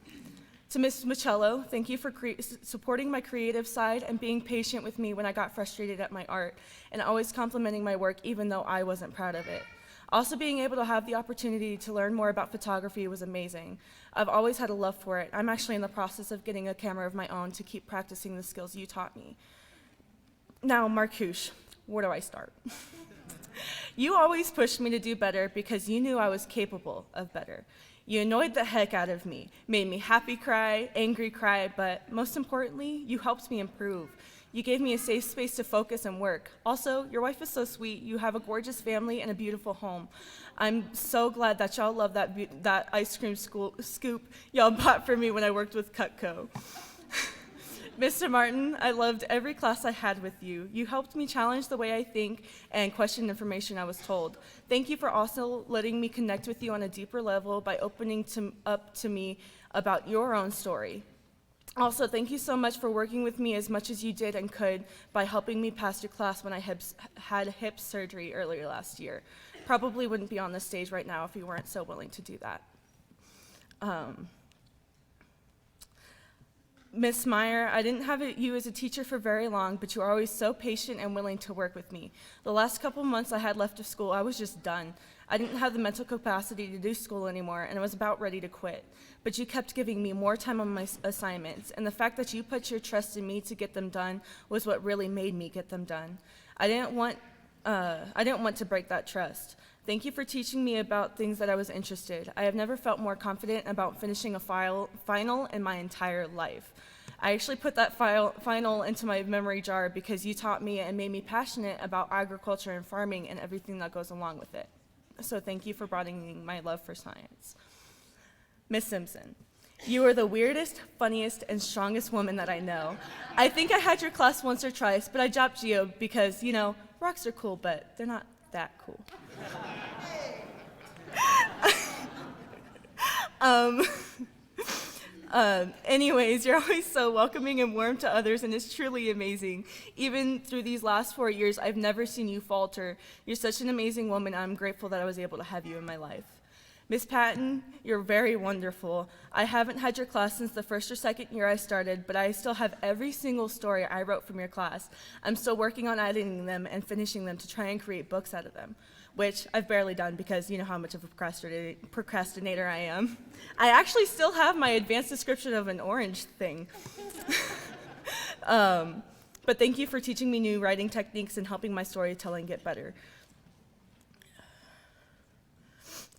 To Ms. Michello, thank you for supporting my creative side and being patient with me when I got frustrated at my art, and always complimenting my work even though I wasn't proud of it. Also, being able to have the opportunity to learn more about photography was amazing. I've always had a love for it. I'm actually in the process of getting a camera of my own to keep practicing the skills you taught me. Now, Marcouche, where do I start? You always pushed me to do better because you knew I was capable of better. You annoyed the heck out of me, made me happy cry, angry cry, but most importantly, you helped me improve. You gave me a safe space to focus and work. Also, your wife is so sweet. You have a gorgeous family and a beautiful home. I'm so glad that y'all love that ice cream scoop y'all bought for me when I worked with Cutco. Mr. Martin, I loved every class I had with you. You helped me challenge the way I think and question information I was told. Thank you for also letting me connect with you on a deeper level by opening up to me about your own story. Also, thank you so much for working with me as much as you did and could by helping me pass your class when I had hip surgery earlier last year. Probably wouldn't be on this stage right now if you weren't so willing to do that. Miss Meyer, I didn't have you as a teacher for very long, but you were always so patient and willing to work with me. The last couple months I had left of school, I was just done. I didn't have the mental capacity to do school anymore, and I was about ready to quit. But you kept giving me more time on my assignments, and the fact that you put your trust in me to get them done was what really made me get them done. I didn't want to break that trust. Thank you for teaching me about things that I was interested. I have never felt more confident about finishing a final in my entire life. I actually put that final into my memory jar because you taught me and made me passionate about agriculture and farming and everything that goes along with it. So thank you for broadening my love for science. Miss Simpson, you are the weirdest, funniest, and strongest woman that I know. I think I had your class once or twice, but I dropped Geo because, you know, rocks are cool, but they're not that cool. Anyways, you're always so welcoming and warm to others, and it's truly amazing. Even through these last 4 years, I've never seen you falter. You're such an amazing woman. I'm grateful that I was able to have you in my life. Miss Patton, you're very wonderful. I haven't had your class since the first or second year I started, but I still have every single story I wrote from your class. I'm still working on editing them and finishing them to try and create books out of them, which I've barely done because you know how much of a procrastinator I am. I actually still have my advanced description of an orange thing. But thank you for teaching me new writing techniques and helping my storytelling get better.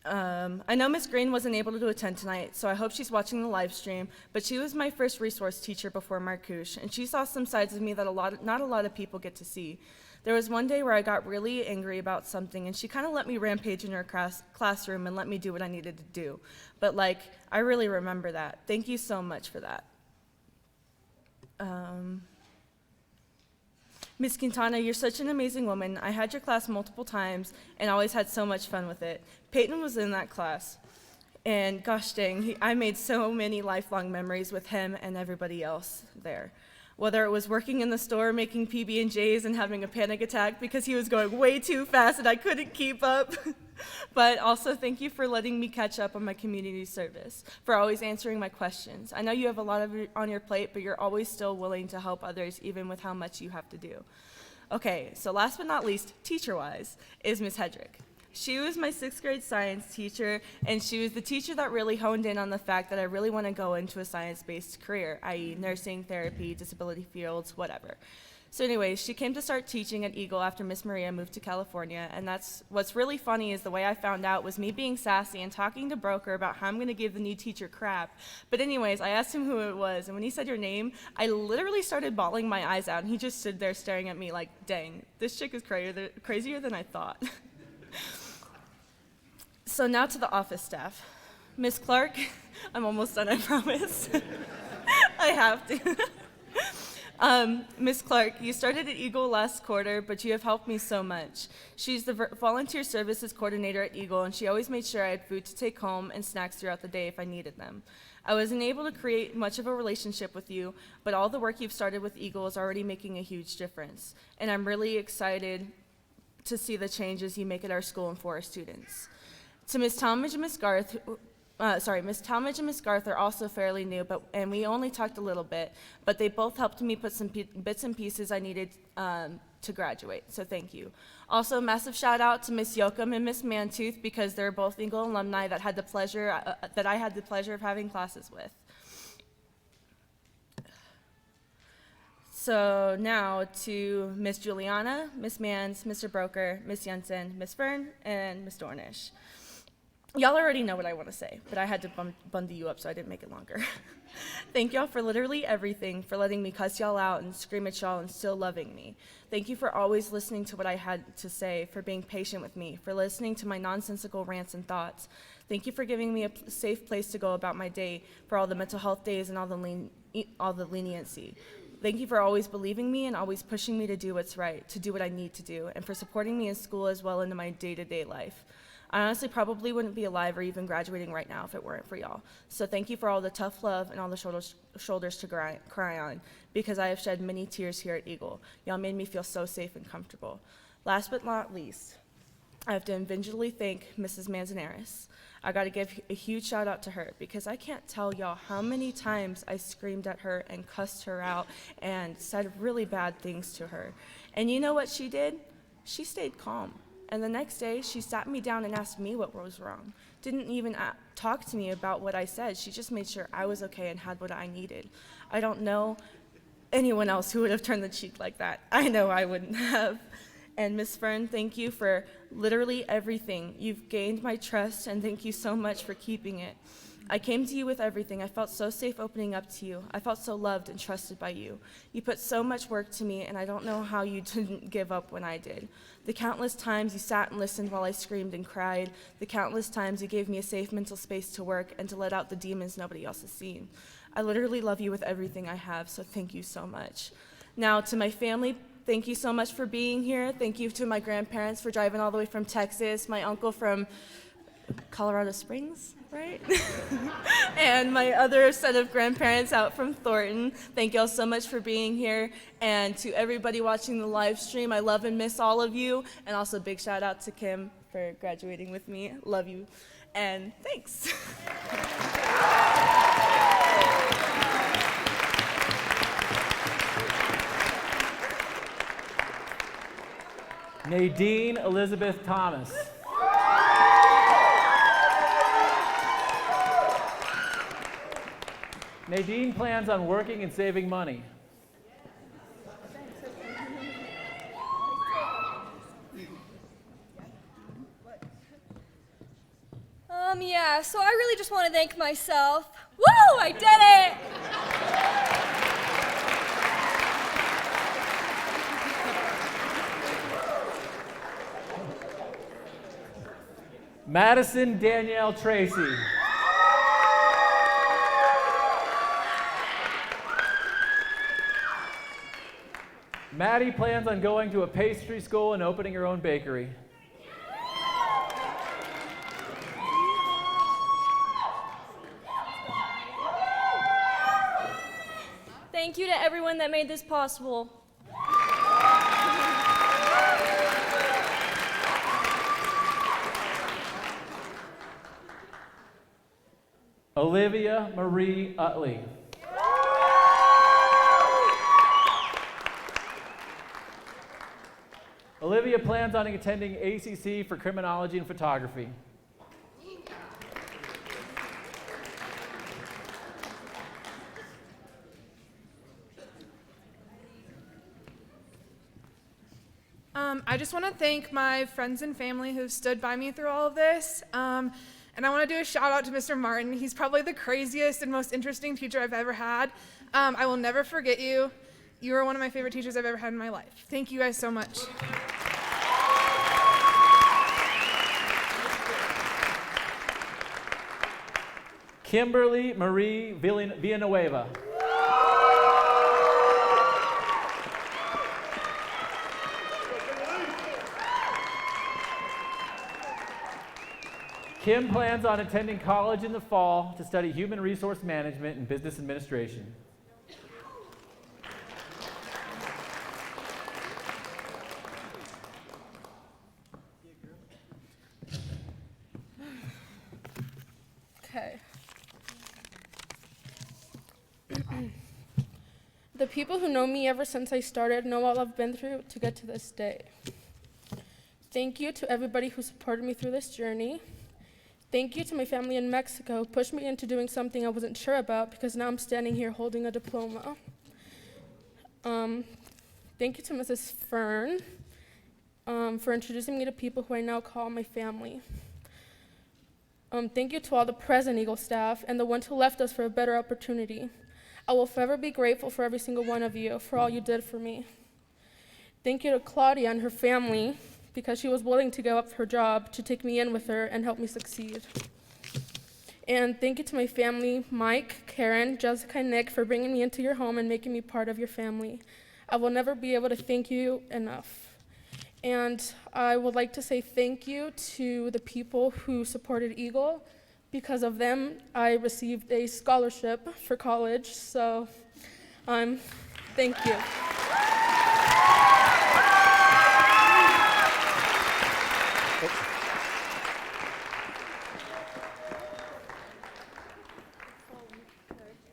I know Miss Green wasn't able to attend tonight, so I hope she's watching the live stream, but she was my first resource teacher before Marcouche, and she saw some sides of me that not a lot of people get to see. There was one day where I got really angry about something, and she kind of let me rampage in her classroom and let me do what I needed to do. But I really remember that. Thank you so much for that. Miss Quintana, you're such an amazing woman. I had your class multiple times and always had so much fun with it. Peyton was in that class, and gosh dang, I made so many lifelong memories with him and everybody else there. Whether it was working in the store making PB&Js and having a panic attack because he was going way too fast and I couldn't keep up. But also thank you for letting me catch up on my community service, for always answering my questions. I know you have a lot on your plate, but you're always still willing to help others even with how much you have to do. Okay, so last but not least, teacher-wise, is Miss Hedrick. She was my 6th grade science teacher, and she was the teacher that really honed in on the fact that I really want to go into a science-based career, i.e. nursing, therapy, disability fields, whatever. So anyways, she came to start teaching at Eagle after Miss Maria moved to California, and that's what's really funny is the way I found out was me being sassy and talking to Broker about how I'm going to give the new teacher crap. But anyways, I asked him who it was, and when he said your name, I literally started bawling my eyes out, and he just stood there staring at me like, dang, this chick is crazier than I thought. So now to the office staff. Miss Clark, I'm almost done, I promise. I have to. Miss Clark, you started at Eagle last quarter, but you have helped me so much. She's the volunteer services coordinator at Eagle, and she always made sure I had food to take home and snacks throughout the day if I needed them. I wasn't able to create much of a relationship with you, but all the work you've started with Eagle is already making a huge difference, and I'm really excited to see the changes you make at our school and for our students. To Miss Talmadge and Miss Garth, Miss Talmadge and Miss Garth are also fairly new, and we only talked a little bit, but they both helped me put some bits and pieces I needed to graduate, so thank you. Also, massive shout out to Miss Yoakum and Miss Mantooth because they're both Eagle alumni that I had the pleasure of having classes with. So now to Miss Juliana, Miss Mans, Mr. Broker, Miss Jensen, Miss Fern, and Miss Dornish. Y'all already know what I want to say, but I had to bundle you up so I didn't make it longer. Thank y'all for literally everything, for letting me cuss y'all out and scream at y'all and still loving me. Thank you for always listening to what I had to say, for being patient with me, for listening to my nonsensical rants and thoughts. Thank you for giving me a safe place to go about my day, for all the mental health days and all the leniency. Thank you for always believing me and always pushing me to do what's right, to do what I need to do, and for supporting me in school as well into my day-to-day life. I honestly probably wouldn't be alive or even graduating right now if it weren't for y'all. So thank you for all the tough love and all the shoulders to cry on, because I have shed many tears here at Eagle. Y'all made me feel so safe and comfortable. Last but not least, I have to individually thank Mrs. Manzanares. I gotta give a huge shout out to her because I can't tell y'all how many times I screamed at her and cussed her out and said really bad things to her. And you know what she did? She stayed calm. And the next day, she sat me down and asked me what was wrong. Didn't even talk to me about what I said. She just made sure I was okay and had what I needed. I don't know anyone else who would have turned the cheek like that. I know I wouldn't have. And Miss Fern, thank you for literally everything. You've gained my trust, and thank you so much for keeping it. I came to you with everything. I felt so safe opening up to you. I felt so loved and trusted by you. You put so much work to me, and I don't know how you didn't give up when I did. The countless times you sat and listened while I screamed and cried. The countless times you gave me a safe mental space to work and to let out the demons nobody else has seen. I literally love you with everything I have, so thank you so much. Now, to my family, thank you so much for being here. Thank you to my grandparents for driving all the way from Texas, my uncle from Colorado Springs, right? And my other set of grandparents out from Thornton. Thank y'all so much for being here. And to everybody watching the live stream, I love and miss all of you. And also big shout out to Kim for graduating with me. Love you. And thanks. Nadine Elizabeth Thomas. Nadine plans on working and saving money. Yeah, so I really just want to thank myself. Woo, I did it! Madison Danielle Tracy. Maddie plans on going to a pastry school and opening her own bakery. Thank you to everyone that made this possible. Olivia Marie Utley. Olivia plans on attending ACC for criminology and photography. I just want to thank my friends and family who've stood by me through all of this. And I want to do a shout out to Mr. Martin. He's probably the craziest and most interesting teacher I've ever had. I will never forget you. You are one of my favorite teachers I've ever had in my life. Thank you guys so much. Kimberly Marie Villanueva. Kim plans on attending college in the fall to study human resource management and business administration. Okay. The people who know me ever since I started know all I've been through to get to this day. Thank you to everybody who supported me through this journey. Thank you to my family in Mexico who pushed me into doing something I wasn't sure about because now I'm standing here holding a diploma. Thank you to Mrs. Fern for introducing me to people who I now call my family. Thank you to all the present Eagle staff and the ones who left us for a better opportunity. I will forever be grateful for every single one of you for all you did for me. Thank you to Claudia and her family because she was willing to give up her job to take me in with her and help me succeed. And thank you to my family, Mike, Karen, Jessica, and Nick, for bringing me into your home and making me part of your family. I will never be able to thank you enough. And I would like to say thank you to the people who supported Eagle. Because of them, I received a scholarship for college, so thank you.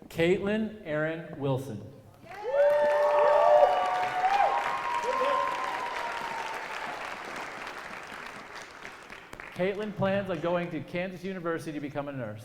Caitlin Erin Wilson. Caitlin plans on going to Kansas University to become a nurse.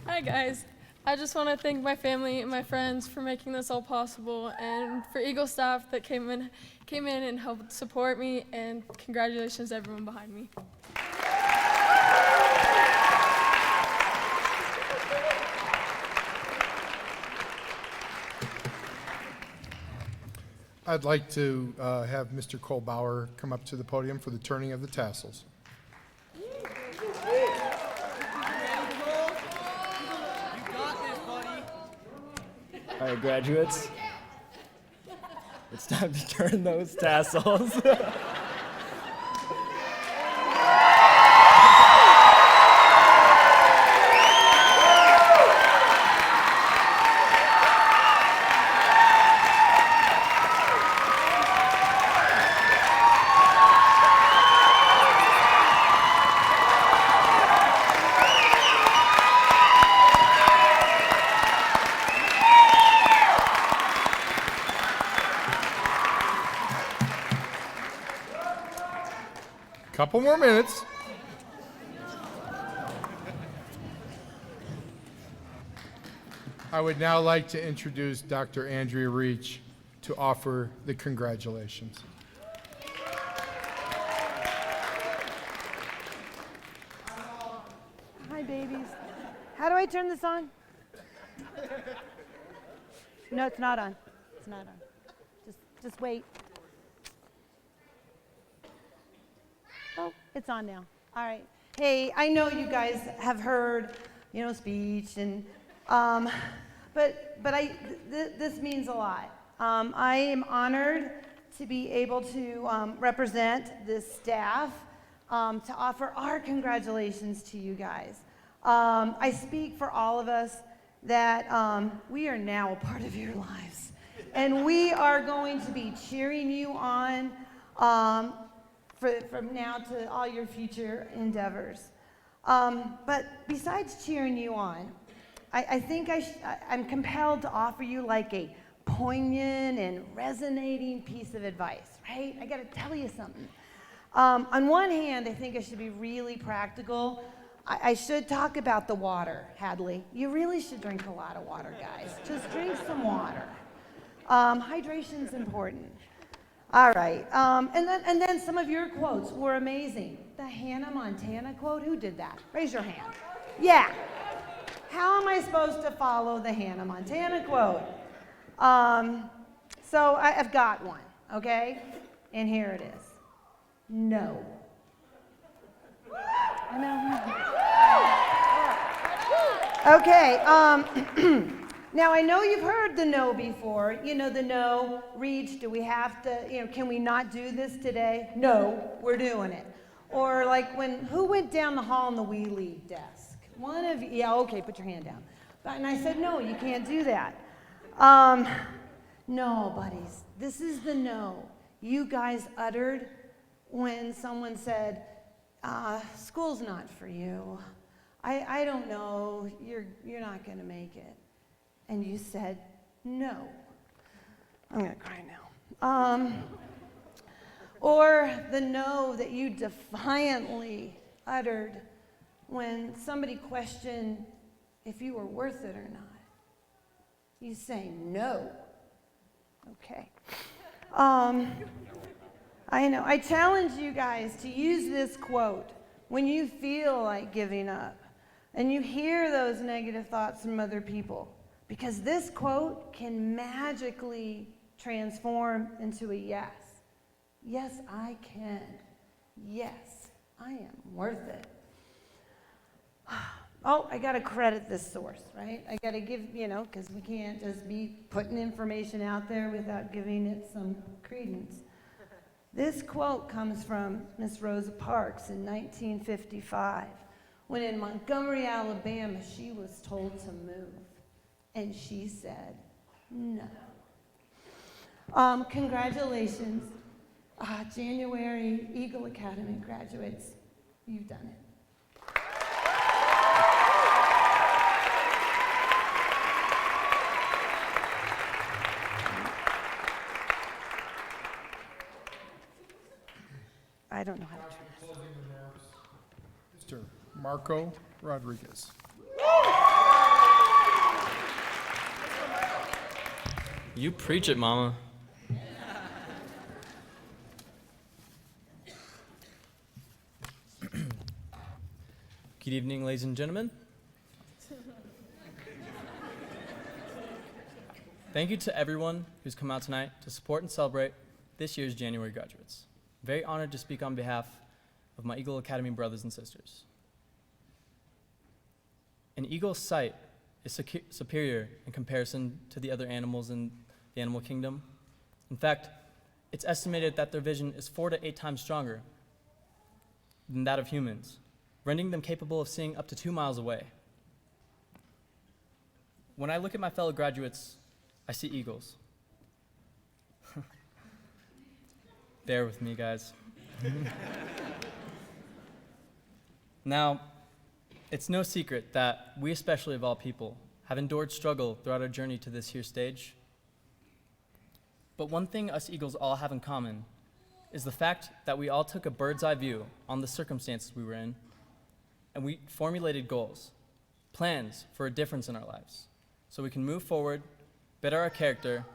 Hi guys, I just want to thank my family and my friends for making this all possible, and for Eagle staff that came in and helped support me, and congratulations to everyone behind me. I'd like to have Mr. Cole Bauer come up to the podium for the turning of the tassels. All right, graduates, it's time to turn those tassels. Couple more minutes. I would now like to introduce Dr. Andrea Reach to offer the congratulations. Hi, babies. How do I turn this on? No, it's not on. It's not on. Just wait. Oh, it's on now. All right. Hey, I know you guys have heard, speech and, this means a lot. I am honored to be able to represent this staff, to offer our congratulations to you guys. I speak for all of us that we are now a part of your lives. And we are going to be cheering you on from now to all your future endeavors. But besides cheering you on, I think I'm compelled to offer you like a poignant and resonating piece of advice, right? I gotta tell you something. On one hand, I think I should be really practical. I should talk about the water, Hadley. You really should drink a lot of water, guys. Just drink some water. Hydration's important. All right, and then some of your quotes were amazing. The Hannah Montana quote, who did that? Raise your hand. Yeah. How am I supposed to follow the Hannah Montana quote? So I've got one, okay? And here it is. No. I know. Okay, now I know you've heard the no before. The no, Reach, do we have to, can we not do this today? No, we're doing it. Or like who went down the hall in the wee leave desk? One of you, yeah, okay, put your hand down. And I said, no, you can't do that. No, buddies, this is the no you guys uttered when someone said, school's not for you. I don't know, you're not gonna make it. And you said, no. I'm gonna cry now. Or the no that you defiantly uttered when somebody questioned if you were worth it or not. You say no. Okay. I know. I challenge you guys to use this quote when you feel like giving up and you hear those negative thoughts from other people, because this quote can magically transform into a yes. Yes, I can. Yes, I am worth it. Oh, I got to credit this source, right? I got to give, because we can't just be putting information out there without giving it some credence. This quote comes from Miss Rosa Parks in 1955, when in Montgomery, Alabama, she was told to move, and she said no. Congratulations, January Eagle Academy graduates. You've done it. I don't know how to turn this. Mr. Marco Rodriguez. You preach it, Mama. Good evening, ladies and gentlemen. Thank you to everyone who's come out tonight to support and celebrate this year's January graduates. Very honored to speak on behalf of my Eagle Academy brothers and sisters. An eagle's sight is superior in comparison to the other animals in the animal kingdom. In fact, it's estimated that their vision is 4 to 8 times stronger than that of humans, rendering them capable of seeing up to 2 miles away. When I look at my fellow graduates, I see eagles. Bear with me, guys. Now, it's no secret that we, especially of all people, have endured struggle throughout our journey to this here stage. But one thing us eagles all have in common is the fact that we all took a bird's eye view on the circumstances we were in, and we formulated goals, plans for a difference in our lives, so we can move forward, better our character,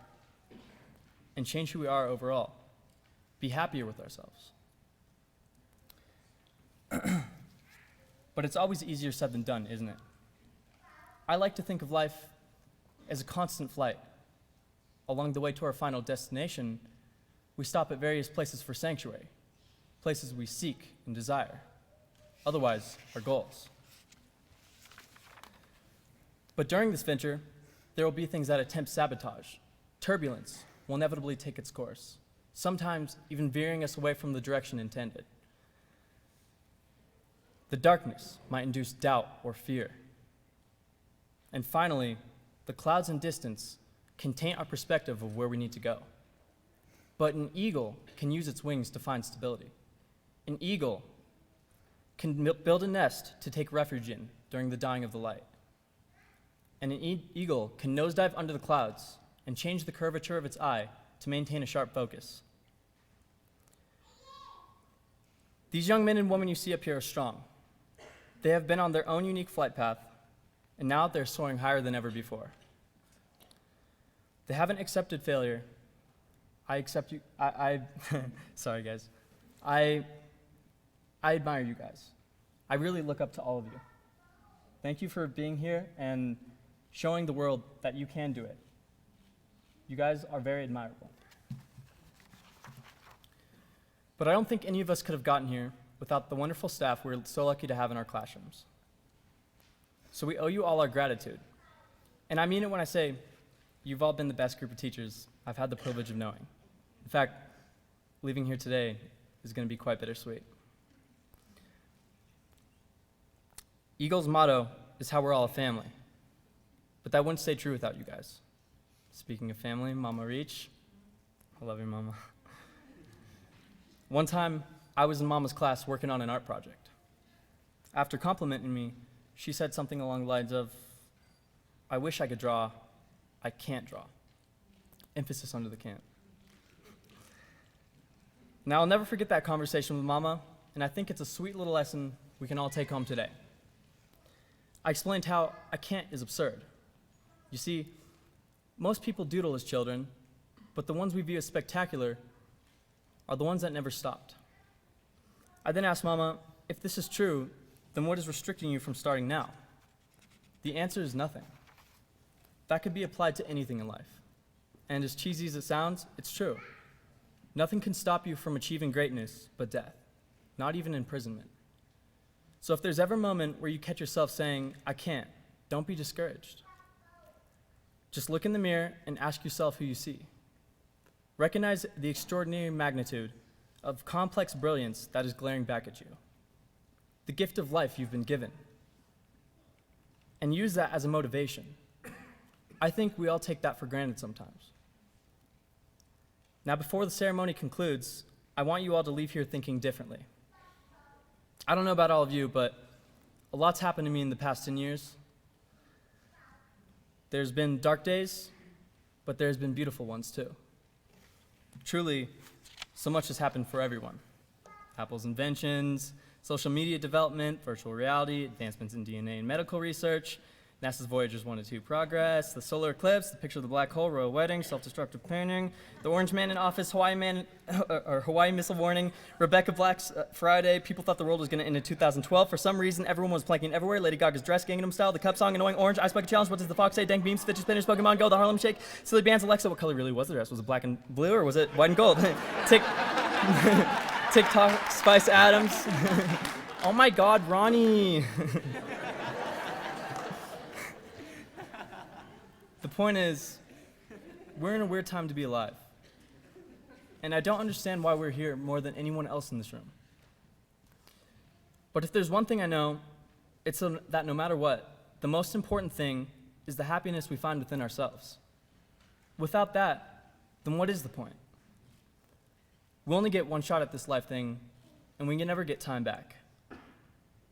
and change who we are overall. Be happier with ourselves. But it's always easier said than done, isn't it? I like to think of life as a constant flight. Along the way to our final destination, we stop at various places for sanctuary, places we seek and desire, otherwise our goals. But during this venture, there will be things that attempt sabotage. Turbulence will inevitably take its course, sometimes even veering us away from the direction intended. The darkness might induce doubt or fear. And finally, the clouds and distance can taint our perspective of where we need to go. But an eagle can use its wings to find stability. An eagle can build a nest to take refuge in during the dying of the light. And an eagle can nosedive under the clouds and change the curvature of its eye to maintain a sharp focus. These young men and women you see up here are strong. They have been on their own unique flight path, and now they're soaring higher than ever before. They haven't accepted failure. Sorry guys. I admire you guys. I really look up to all of you. Thank you for being here and showing the world that you can do it. You guys are very admirable. But I don't think any of us could have gotten here without the wonderful staff we're so lucky to have in our classrooms. So we owe you all our gratitude. And I mean it when I say you've all been the best group of teachers I've had the privilege of knowing. In fact, leaving here today is going to be quite bittersweet. Eagle's motto is how we're all a family. But that wouldn't stay true without you guys. Speaking of family, Mama Reach. I love you, Mama. One time, I was in Mama's class working on an art project. After complimenting me, she said something along the lines of, "I wish I could draw, I can't draw." Emphasis under the can't. Now, I'll never forget that conversation with Mama, and I think it's a sweet little lesson we can all take home today. I explained how I can't is absurd. You see, most people doodle as children, but the ones we view as spectacular are the ones that never stopped. I then asked Mama, if this is true, then what is restricting you from starting now? The answer is nothing. That could be applied to anything in life. And as cheesy as it sounds, it's true. Nothing can stop you from achieving greatness but death, not even imprisonment. So if there's ever a moment where you catch yourself saying, "I can't," don't be discouraged. Just look in the mirror and ask yourself who you see. Recognize the extraordinary magnitude of complex brilliance that is glaring back at you. The gift of life you've been given. And use that as a motivation. I think we all take that for granted sometimes. Now, before the ceremony concludes, I want you all to leave here thinking differently. I don't know about all of you, but a lot's happened to me in the past 10 years. There's been dark days, but there's been beautiful ones too. Truly, so much has happened for everyone. Apple's inventions, social media development, virtual reality, advancements in DNA and medical research, NASA's Voyagers 1 and 2 progress, the solar eclipse, the picture of the black hole, royal wedding, self-destructive parenting, the orange man in office, Hawaii missile warning, Rebecca Black's Friday, people thought the world was going to end in 2012. For some reason, everyone was planking everywhere. Lady Gaga's dress, Gangnam Style, the Cup song, Annoying Orange, Ice Bucket Challenge, What Does the Fox Say, Dank Beams, Fidget Spinners, Pokemon Go, the Harlem Shake, Silly Bands, Alexa. What color really was the dress? Was it black and blue or was it white and gold? TikTok, Spice Adams. Oh my God, Ronnie. The point is, we're in a weird time to be alive. And I don't understand why we're here more than anyone else in this room. But if there's one thing I know, it's that no matter what, the most important thing is the happiness we find within ourselves. Without that, then what is the point? We only get one shot at this life thing, and we can never get time back.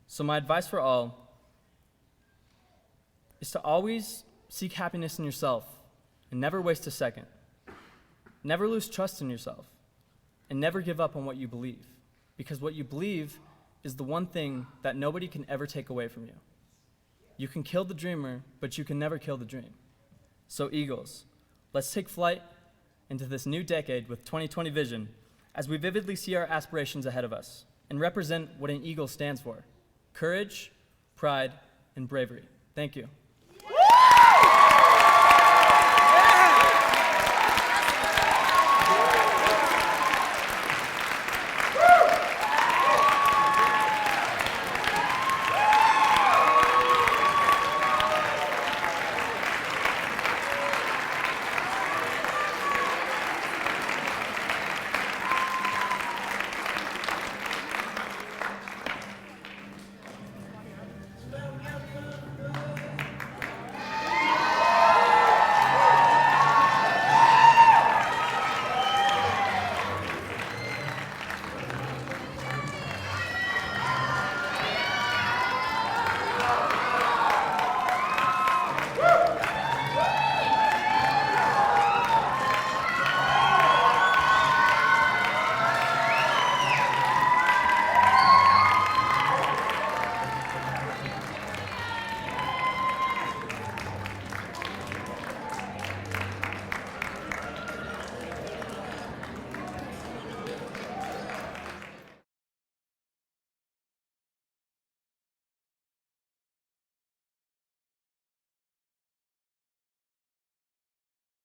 So my advice for all is to always seek happiness in yourself and never waste a second. Never lose trust in yourself and never give up on what you believe, because what you believe is the one thing that nobody can ever take away from you. You can kill the dreamer, but you can never kill the dream. So Eagles, let's take flight into this new decade with 2020 vision as we vividly see our aspirations ahead of us and represent what an Eagle stands for: courage, pride, and bravery. Thank you.